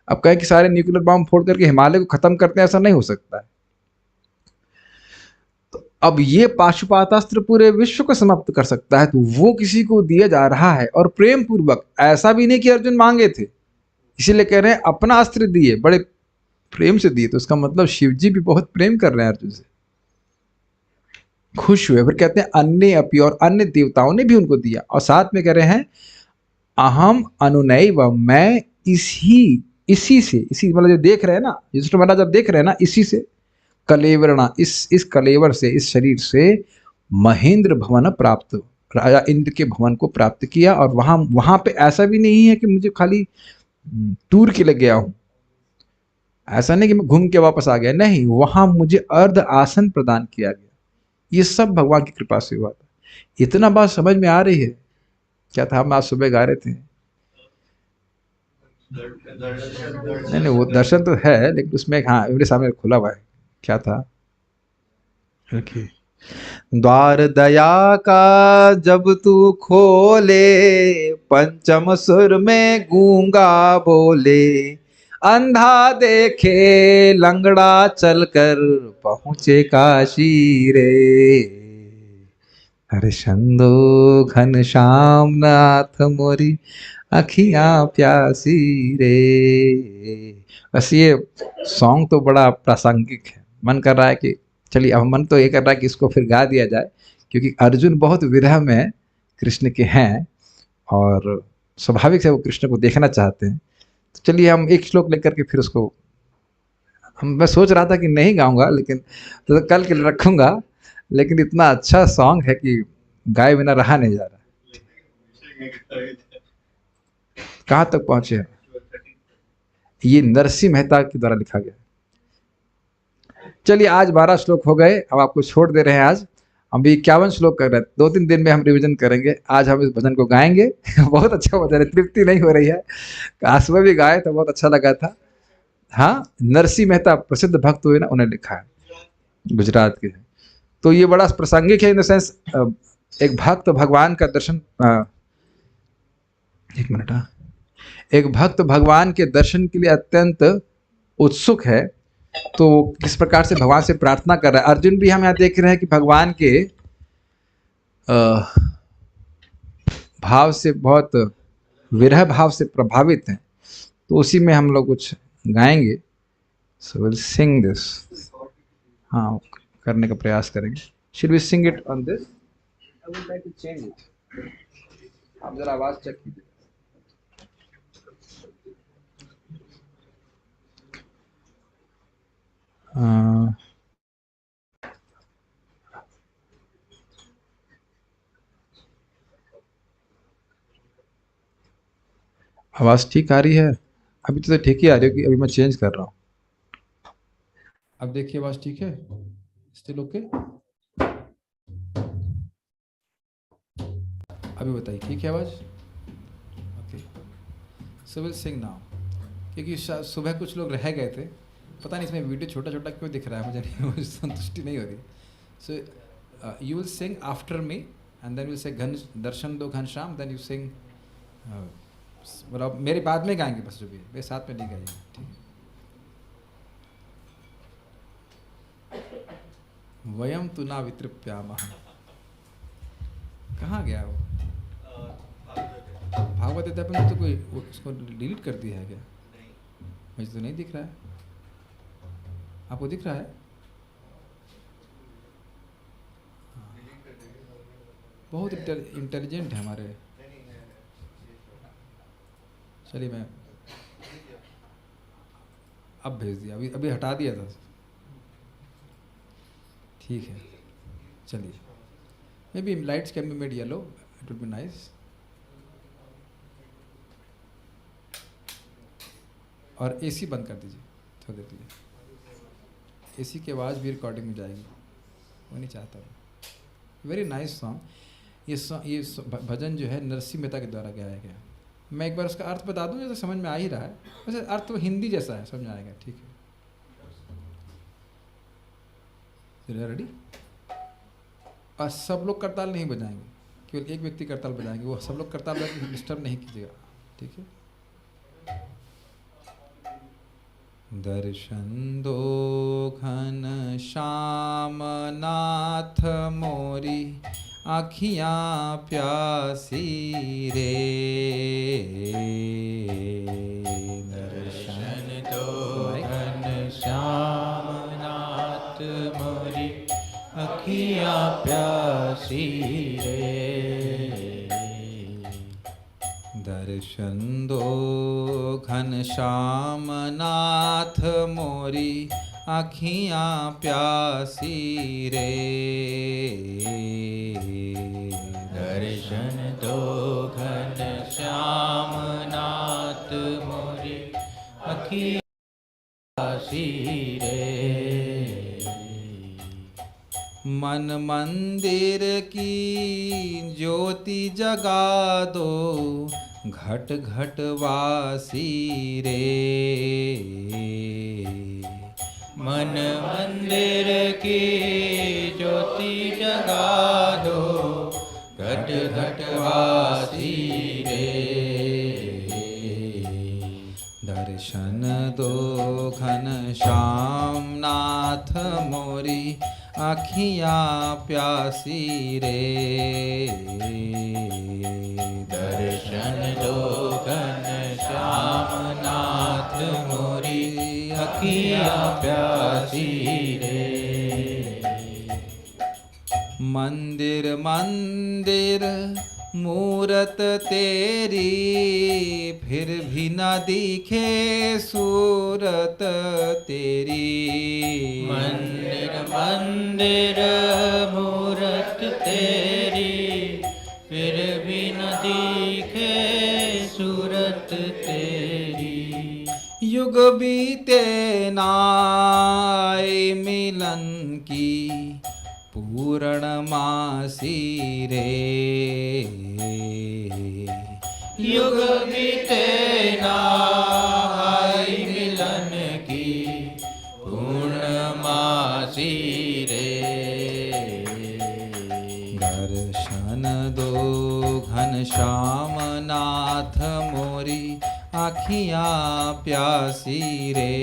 अब कहें कि सारे न्यूक्लियर बॉम्ब फोड़ करके हिमालय को खत्म करते हैं, ऐसा नहीं हो सकता है। तो अब ये पाशुपातास्त्र पूरे विश्व को समाप्त कर सकता है, तो वो किसी को दिया जा रहा है और प्रेम पूर्वक, ऐसा भी नहीं कि अर्जुन मांगे थे, इसीलिए कह रहे हैं अपना अस्त्र दिए, बड़े प्रेम से दिए। तो इसका मतलब शिव जी भी बहुत प्रेम कर रहे हैं अर्जुन से, खुश हुए। फिर कहते हैं अन्य अपी, और अन्य देवताओं ने भी उनको दिया, और साथ में कह रहे हैं अहम अनुनय व, मैं इसी से, इसी मतलब जो देख रहे हैं ना, युधिष्ठिर महाराज जब देख रहे हैं ना, इसी से कलेवरना, इस कलेवर से, इस शरीर से महेंद्र भवन प्राप्त, राजा इंद्र के भवन को प्राप्त किया। और वहां पे ऐसा भी नहीं है कि मुझे खाली टूर के लिए गया हूं, ऐसा नहीं कि मैं घूम के वापस आ गया, नहीं, वहां मुझे अर्ध आसन प्रदान किया गया। ये सब भगवान की कृपा से हुआ था। इतना बात समझ में आ रही है? क्या था, हम आज सुबह गा रहे थे, नहीं नहीं वो दर्शन तो है, लेकिन उसमें हाँ मेरे सामने खुला हुआ है, क्या था, रखिए। द्वार दया का जब तू खोले, पंचम सुर में गूंगा बोले, अंधा देखे लंगड़ा चलकर पहुंचे काशी रे, हरिशंदो घन श्याम नाथ मोरी अखियां प्यासी रे। बस ये सॉन्ग तो बड़ा प्रासंगिक है, मन कर रहा है कि चलिए, अब मन तो ये कर रहा है कि इसको फिर गा दिया जाए, क्योंकि अर्जुन बहुत विरह में कृष्ण के हैं और स्वाभाविक से वो कृष्ण को देखना चाहते हैं। तो चलिए हम एक श्लोक लेकर के फिर उसको, मैं सोच रहा था कि नहीं गाऊंगा, लेकिन तो कल के लिए रखूंगा, लेकिन इतना अच्छा सॉन्ग है कि गाए बिना रहा नहीं जा रहा। कहाँ तक पहुंचे हैं? ये नरसिंह मेहता के द्वारा लिखा गया। चलिए आज 12 श्लोक हो गए, अब आपको छोड़ दे रहे हैं। आज हम भी 51 श्लोक कर रहे हैं, 2-3 दिन में हम रिवीजन करेंगे। आज हम इस भजन को गाएंगे। बहुत अच्छा भजन है, तृप्ति नहीं हो रही है। आज सुबह भी गाए तो बहुत अच्छा लगा था। हाँ, नरसिंह मेहता प्रसिद्ध भक्त हुए ना, उन्हें लिखा है, गुजरात के। तो ये बड़ा प्रासंगिक है इन द सेंस, एक भक्त भगवान का दर्शन, एक मिनट, हाँ, एक भक्त भगवान के दर्शन के लिए अत्यंत उत्सुक है, तो किस प्रकार से भगवान से प्रार्थना कर रहा है। अर्जुन भी हम यहाँ देख रहे हैं कि भगवान के भाव से, बहुत विरह भाव से प्रभावित हैं। तो उसी में हम लोग कुछ गाएंगे, सो विल सिंग दिस, हाँ करने का प्रयास करेंगे। Should we sing it on this? I would like to change it, आप जरा आवाज चेक कीजिए। आवाज ठीक आ रही है? अभी तो ठीक ही आ रही है, अभी मैं चेंज कर रहा हूँ। अब देखिए आवाज ठीक है, स्टिल ओके? अभी बताइए ठीक है आवाज? Okay, so will sing now. क्योंकि सुबह कुछ लोग रह गए थे, पता नहीं इसमें वीडियो छोटा छोटा क्यों दिख रहा है, मुझे नहीं, मुझे संतुष्टि नहीं हो रही। So you will sing after me and then will say घन दर्शन दो घनश्याम, देन यू सिंग, मतलब मेरे बाद में गाएंगे, बस जो भी मेरे साथ में नहीं गाइए, ठीक है? वयम तु ना वितृप्यामः, कहाँ गया वो भागवत गीता पे? तो कोई उसको डिलीट कर दिया है क्या? मुझे तो नहीं दिख रहा है, आपको दिख रहा है? बहुत इंटेलिजेंट है हमारे। चलिए मैं अब भेज दिया, अभी अभी हटा दिया था, ठीक है। चलिए, may be lights can be made yellow, it would be nice. और एसी बंद कर दीजिए थोड़ी देर के लिए। इसी की आवाज़ भी रिकॉर्डिंग में जाएगी, वो नहीं चाहता वो। Very nice song. ये भजन जो है नरसिंह मेहता के द्वारा गाया गया। मैं एक बार उसका अर्थ बता दूं, जैसे समझ में आ ही रहा है, वैसे अर्थ तो हिंदी जैसा है, समझ में आएगा, ठीक है। रेडी? और सब लोग करताल नहीं बजाएंगे, केवल एक व्यक्ति करताल बजाएंगे, वो सब लोग करताल बजा के डिस्टर्ब नहीं कीजिएगा, ठीक है। दर्शन दो घन श्याम नाथ मोरी, आँखियाँ प्यासी रे। दर्शन दो घन श्याम नाथ मोरी, आँखियाँ प्यासी रे। दर्शन दो घन श्याम नाथ मोरी, आँखियाँ प्यासी रे। दर्शन दो घन श्याम नाथ मोरी, आँखियाँ प्यासी रे। मन मंदिर की ज्योति जगा दो, घट घट वासी रे। मन मंदिर की ज्योति जगा दो, घट घट वासी रे। दर्शन दो घन श्याम नाथ मोरी, आँखियाँ प्यासी रे। दर्शन दो घन श्याम नाथ मोरी, आँखियाँ प्यासी रे। मंदिर मंदिर मूरत तेरी, फिर भी न दिखे सूरत तेरी। मंदिर मंदिर मूरत तेरी, फिर भी न दिखे सूरत तेरी। युग बीते नाय मिलन की, पूर्णमासी रे। युग बीते नाय मिलन की, पूर्णमासी रे। दर्शन दो घन श्याम नाथ मोरी, आँखियाँ प्यासी रे।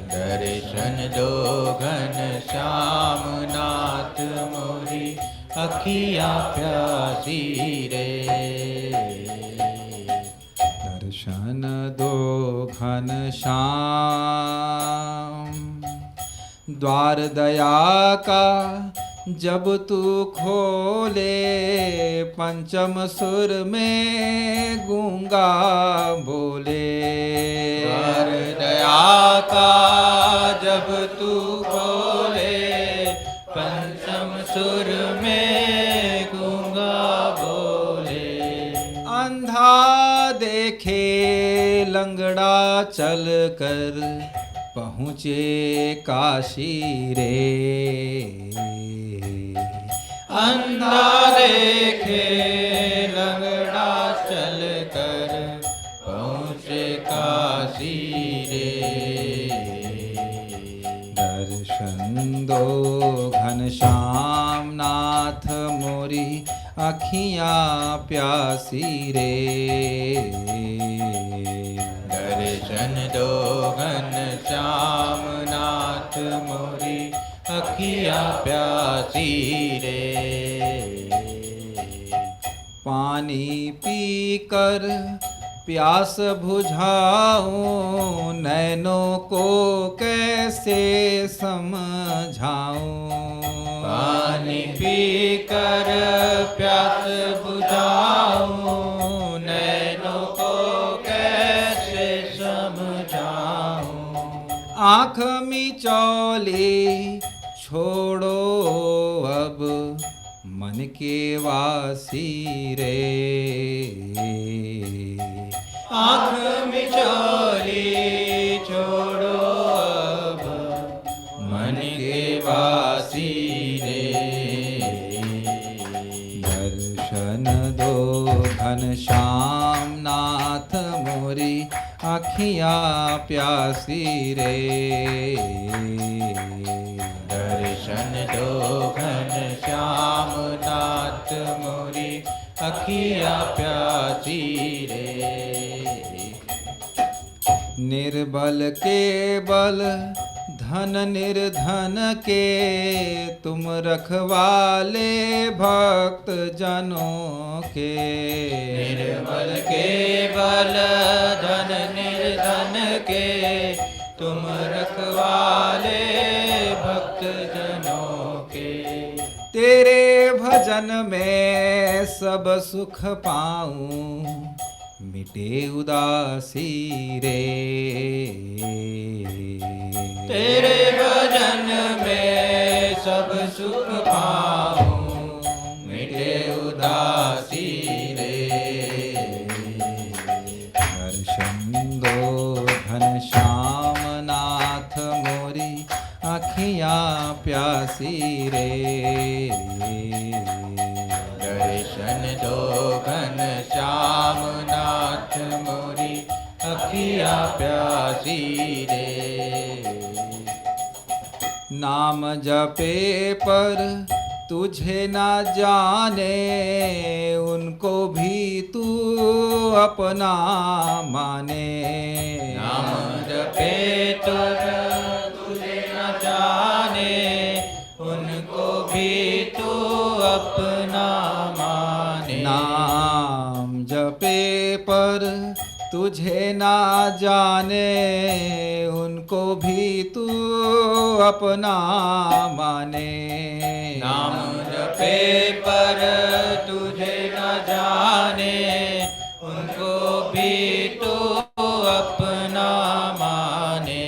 दर्शन दो घन श्याम नाथ मोरी, आँखियाँ प्यासी रे। दर्शन दो घन श्याम, द्वार दया का जब तू खोले, पंचम सुर में गूंगा बोले। द्वार दया का जब तू खोले, पंचम सुर में गूंगा बोले। अंधा देखे लंगड़ा चल कर, पहुँचे काशी रे। अंधा देखे लंगड़ा चल कर, पहुँचे काशी रे। दर्शन दो घन श्याम नाथ मोरी, आँखियाँ प्यासी रे। दर्शन दो घन श्याम नाथ मोरी, आँखियाँ प्यासी रे। पानी पीकर प्यास बुझाऊं, नैनों को कैसे समझाऊं। पानी पीकर प्यास बुझाऊं, नैनों को कैसे समझाऊं। आँख मिचौली छोड़ो अब, मन के वासी रे। आँख मिचौली छोड़ो अखियाँ प्यासी रे। दर्शन दो घन श्याम नाथ मोरी अखियाँ प्यासी रे। निर्बल के बल धन निर्धन के तुम रखवाले भक्त जनों के। निर्बल के बल धन निर्धन के तुम रखवाले भक्त जनों के। तेरे भजन में सब सुख पाऊं मिटे उदासी रे। तेरे भजन में सब सुख पाऊं मिटे उदासी रे। दर्शन दो घन श्याम नाथ मोरी अखियाँ प्यासी रे। दर्शन दो घन श्याम नाथ मोरी अखियाँ प्यासी रे। नाम जपे पर तुझे ना जाने उनको भी तू अपना माने। नाम जपे तर तुझे न जाने उनको भी तू अपना माने। नाम जपे पर तुझे ना जाने उनको भी तू अपना माने। नाम जपे पर तुझे न जाने उनको भी तू अपना माने।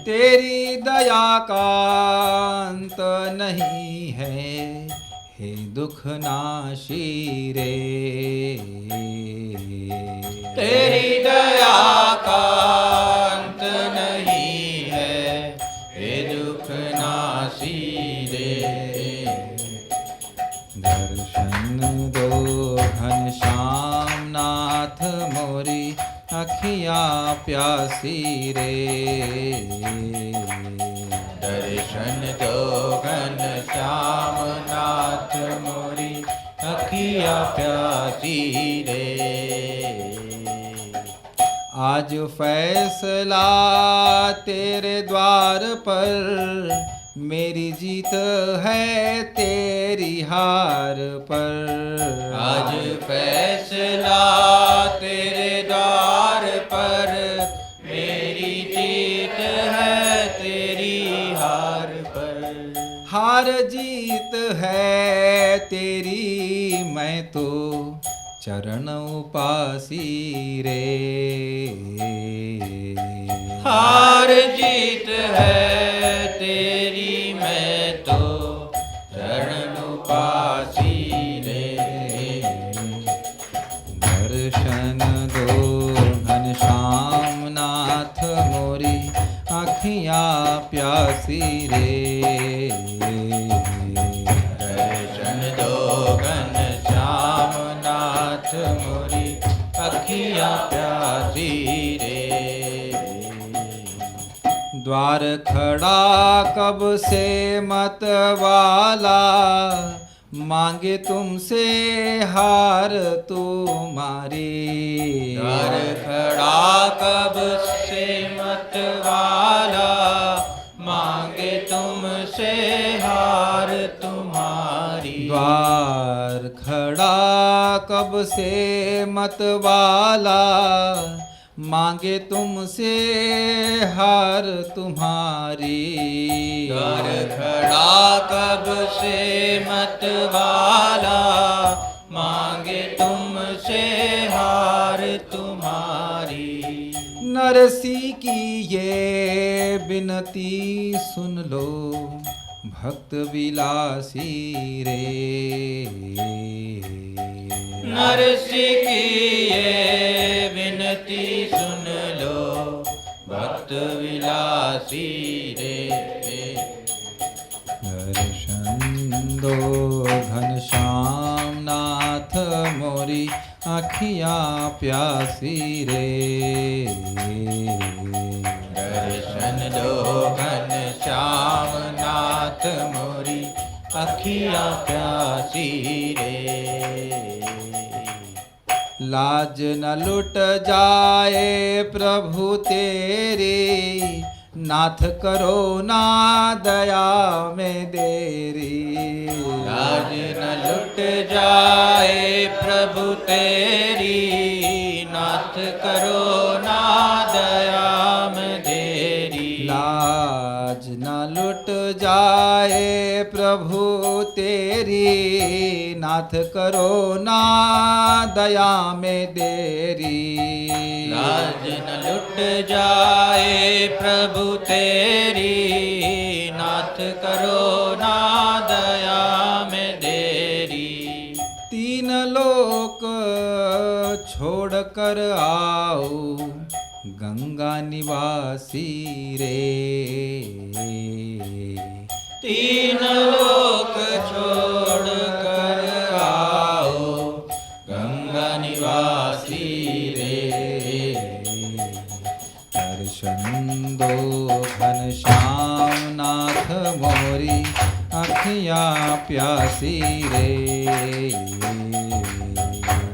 तेरी दया का अंत नहीं है हे दुख नाशी रे। तेरी दया का अंत नहीं है हे दुख नासी रे। दर्शन दो घन श्याम नाथ मोरी अखियाँ प्यासी रे। दर्शन दो घन श्याम नाथ मोरी अखियाँ प्यासी रे। आज फैसला तेरे द्वार पर मेरी जीत है तेरी हार पर। आज फैसला तेरे द्वार पर मेरी जीत है तेरी हार पर। हार जीत है तेरी मैं तो चरण उपासी रे। हार जीत है तेरी मैं तो चरण उपासी रे। दर्शन दो घन श्याम नाथ मोरी अखियाँ प्यासी रे। दर्शन दो घन श्याम नाथ मोरी अखियाँ प्यासी रे। द्वार खड़ा कब से मत वाला मांगे तुमसे हार तुम्हारी। द्वार खड़ा कब से मत वाला मांगे तुमसे हार तुम्हारी। द्वार खड़ा कब से मत वाला मांगे तुमसे हार तुम्हारी। द्वार खड़ा कब से मत वाला मांगे तुमसे हार तुम्हारी। नरसी की ये बिनती सुन लो भक्त विलासी रे। नरसी की ये विनती सुन लो भक्त विलासी रे। दर्शन दो घन श्याम नाथ मोरी अखियाँ प्यासी रे। लो घनश्याम नाथ मोरी अखियाँ प्यासी रे। लाज न लुट जाए प्रभु तेरी, नाथ करो ना दया में देरी। लाज न लुट जाए प्रभु तेरी, नाथ करो ना दया में देरी। लाज न लुट जाए प्रभु तेरी, नाथ करो ना दया में देरी। लाज न लुट जाए प्रभु तेरी, नाथ करो ना दया में देरी। तीन लोक छोड़ कर आओ गंगा निवासी रे। तीन लोक छोड़ कर आओ गंगा निवासी रे। दर्शन दो घनश्याम नाथ मोरी अखियाँ प्यासी रे।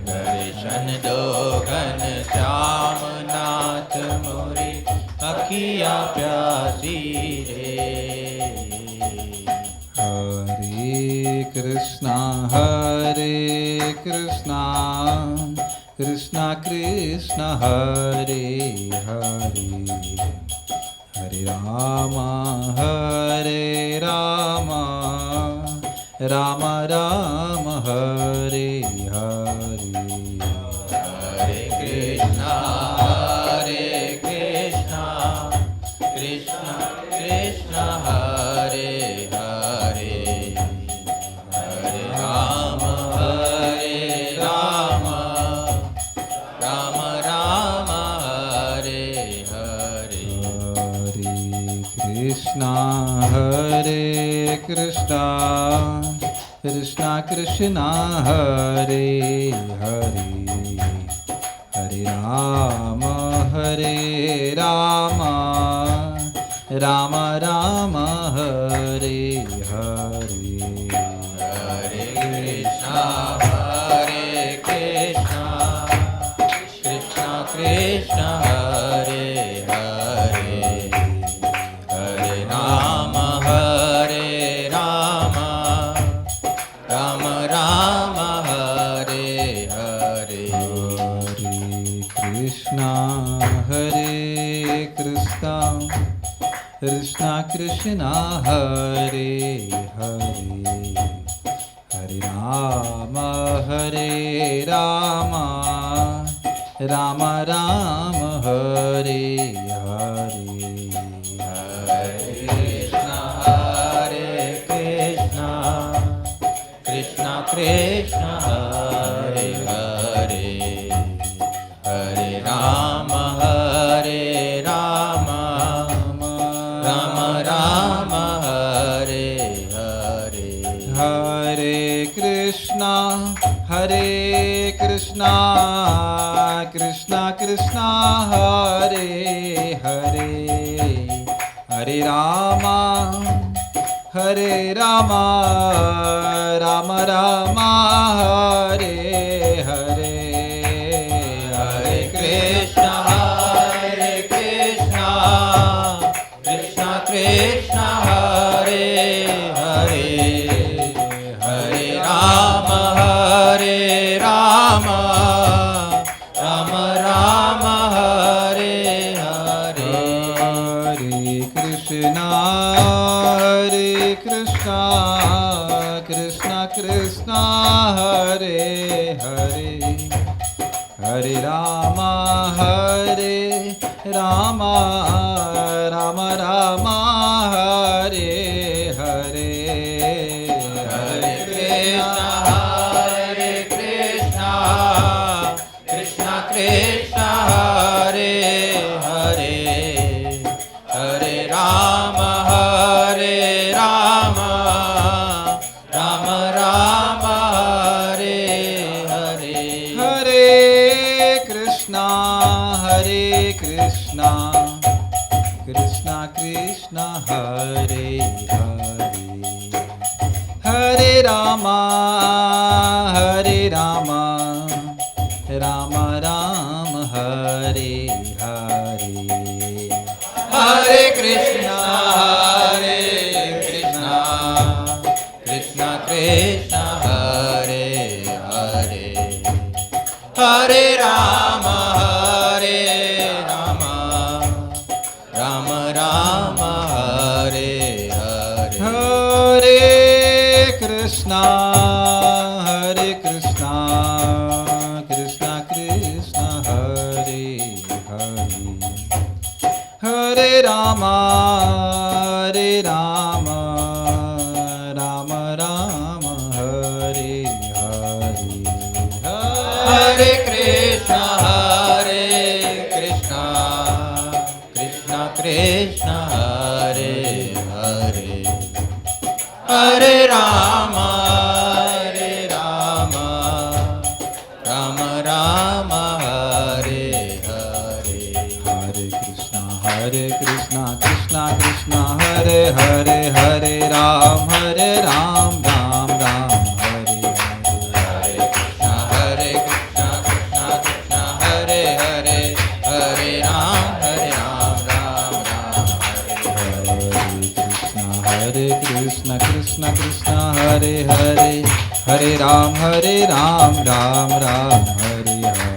दर्शन दो घनश्याम नाथ मोरी अखियाँ प्यासी रे। हरे कृष्णा कृष्णा कृष्णा हरे हरे, हरे राम राम राम हरे हरे। हरे कृष्णा कृष्णा कृष्णा हरे हरे, हरे राम राम राम हरे हरे। हरे कृष्णा कृष्णा कृष्णा हरे हरे, हरे राम राम राम हरे हरे। हरे कृष्णा कृष्णा कृष्णा हरे हरे, हरे राम राम राम हरे हरे। हरे कृष्णा कृष्णा कृष्णा हरे हरे, हरे राम राम राम हरे हरे। कृष्णा कृष्णा हरे हरे, हरे राम राम राम हरे हरे। हरे कृष्णा कृष्णा कृष्णा हरे हरे, हरे राम राम राम हरे हरे। हरे कृष्णा कृष्णा कृष्णा हरे हरे, हरे राम राम राम हरे हरे। हरे कृष्णा कृष्णा कृष्णा हरे हरे, हरे राम राम राम हरे हरे। हरे कृष्णा कृष्णा कृष्णा हरे हरे, हरे राम राम हरे हरे। हरे Krishna Krishna Krishna Hare Hare, Hare Rama, Hare Rama, Rama Rama, Hare Hare, Hare Krishna, Hare Krishna, Krishna Krishna, Hare Hare, Hare Rama, Hare Rama, Rama Rama, Hare Hare, Hare Krishna, Hare Krishna, Krishna Krishna, Hare Hare, Hare Rama, Hare Rama, Rama Rama, Hare Hare, Hare Krishna, Hare Krishna, Krishna Krishna, Hare Hare, Hare Rama, Hare Rama, Rama Rama, Hare Hare, Hare Krishna, Krishna Krishna, Hare Hare, Hare Ram, Ram Ram, Hare Hare, Hare Krishna, Krishna Krishna, Hare Hare, Hare Ram, Ram Ram, Hare Krishna, Krishna Krishna, Hare Hare, Hare Ram, Ram Ram, Hare Hare,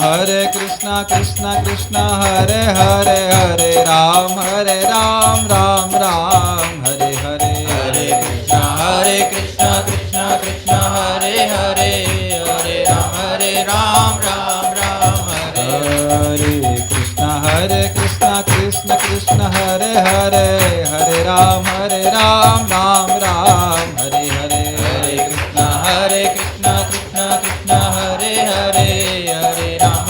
Hare Krishna, Krishna Krishna, Hare Hare, Hare Ram, Ram Ram, Hare Krishna, Krishna Krishna, Hare Hare, Hare Ram, Ram Ram, Hare Hare, Hare Krishna, Krishna Krishna, Hare Hare, Hare Ram, Ram Ram, Hare Krishna, Krishna Krishna, Hare Hare, Hare Ram, Ram Ram, Hare Hare, Hare Krishna, Krishna Krishna, Hare Hare, Hare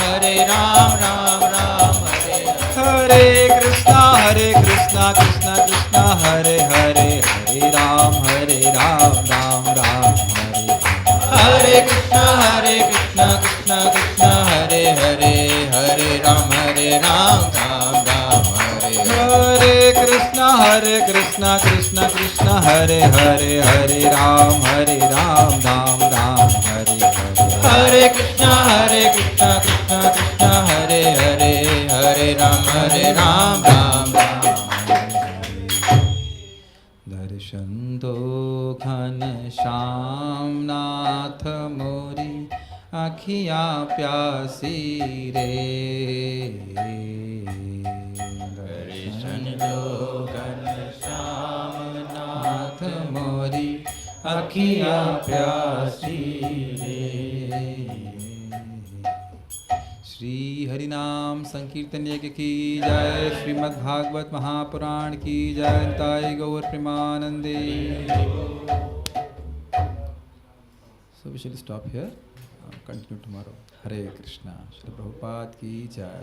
Ram, Ram Hare Hare Krishna, Krishna Krishna, Hare Hare, Hare Ram, Ram Ram, Hare Krishna, Krishna Krishna, Hare Hare, Hare Ram, Ram Ram, Hare Krishna, Krishna Krishna, Hare Hare, Hare Ram, Ram Ram, Hare Krishna, Krishna Krishna, Hare Hare, Hare Ram, Ram दर्शन दो घन श्याम नाथ मोरी आँखियाँ प्यासी रे, दर्शन दो घन श्याम नाथ मोरी आँखियाँ प्यासी रे। श्री हरिनाम संकीर्तन यज्ञ की जय, श्रीमद् भागवत महापुराण की जय, निताई गौर प्रेमानंदे। So we shall stop here, continue tomorrow. Hare Krishna, Shri Prabhupada की जय।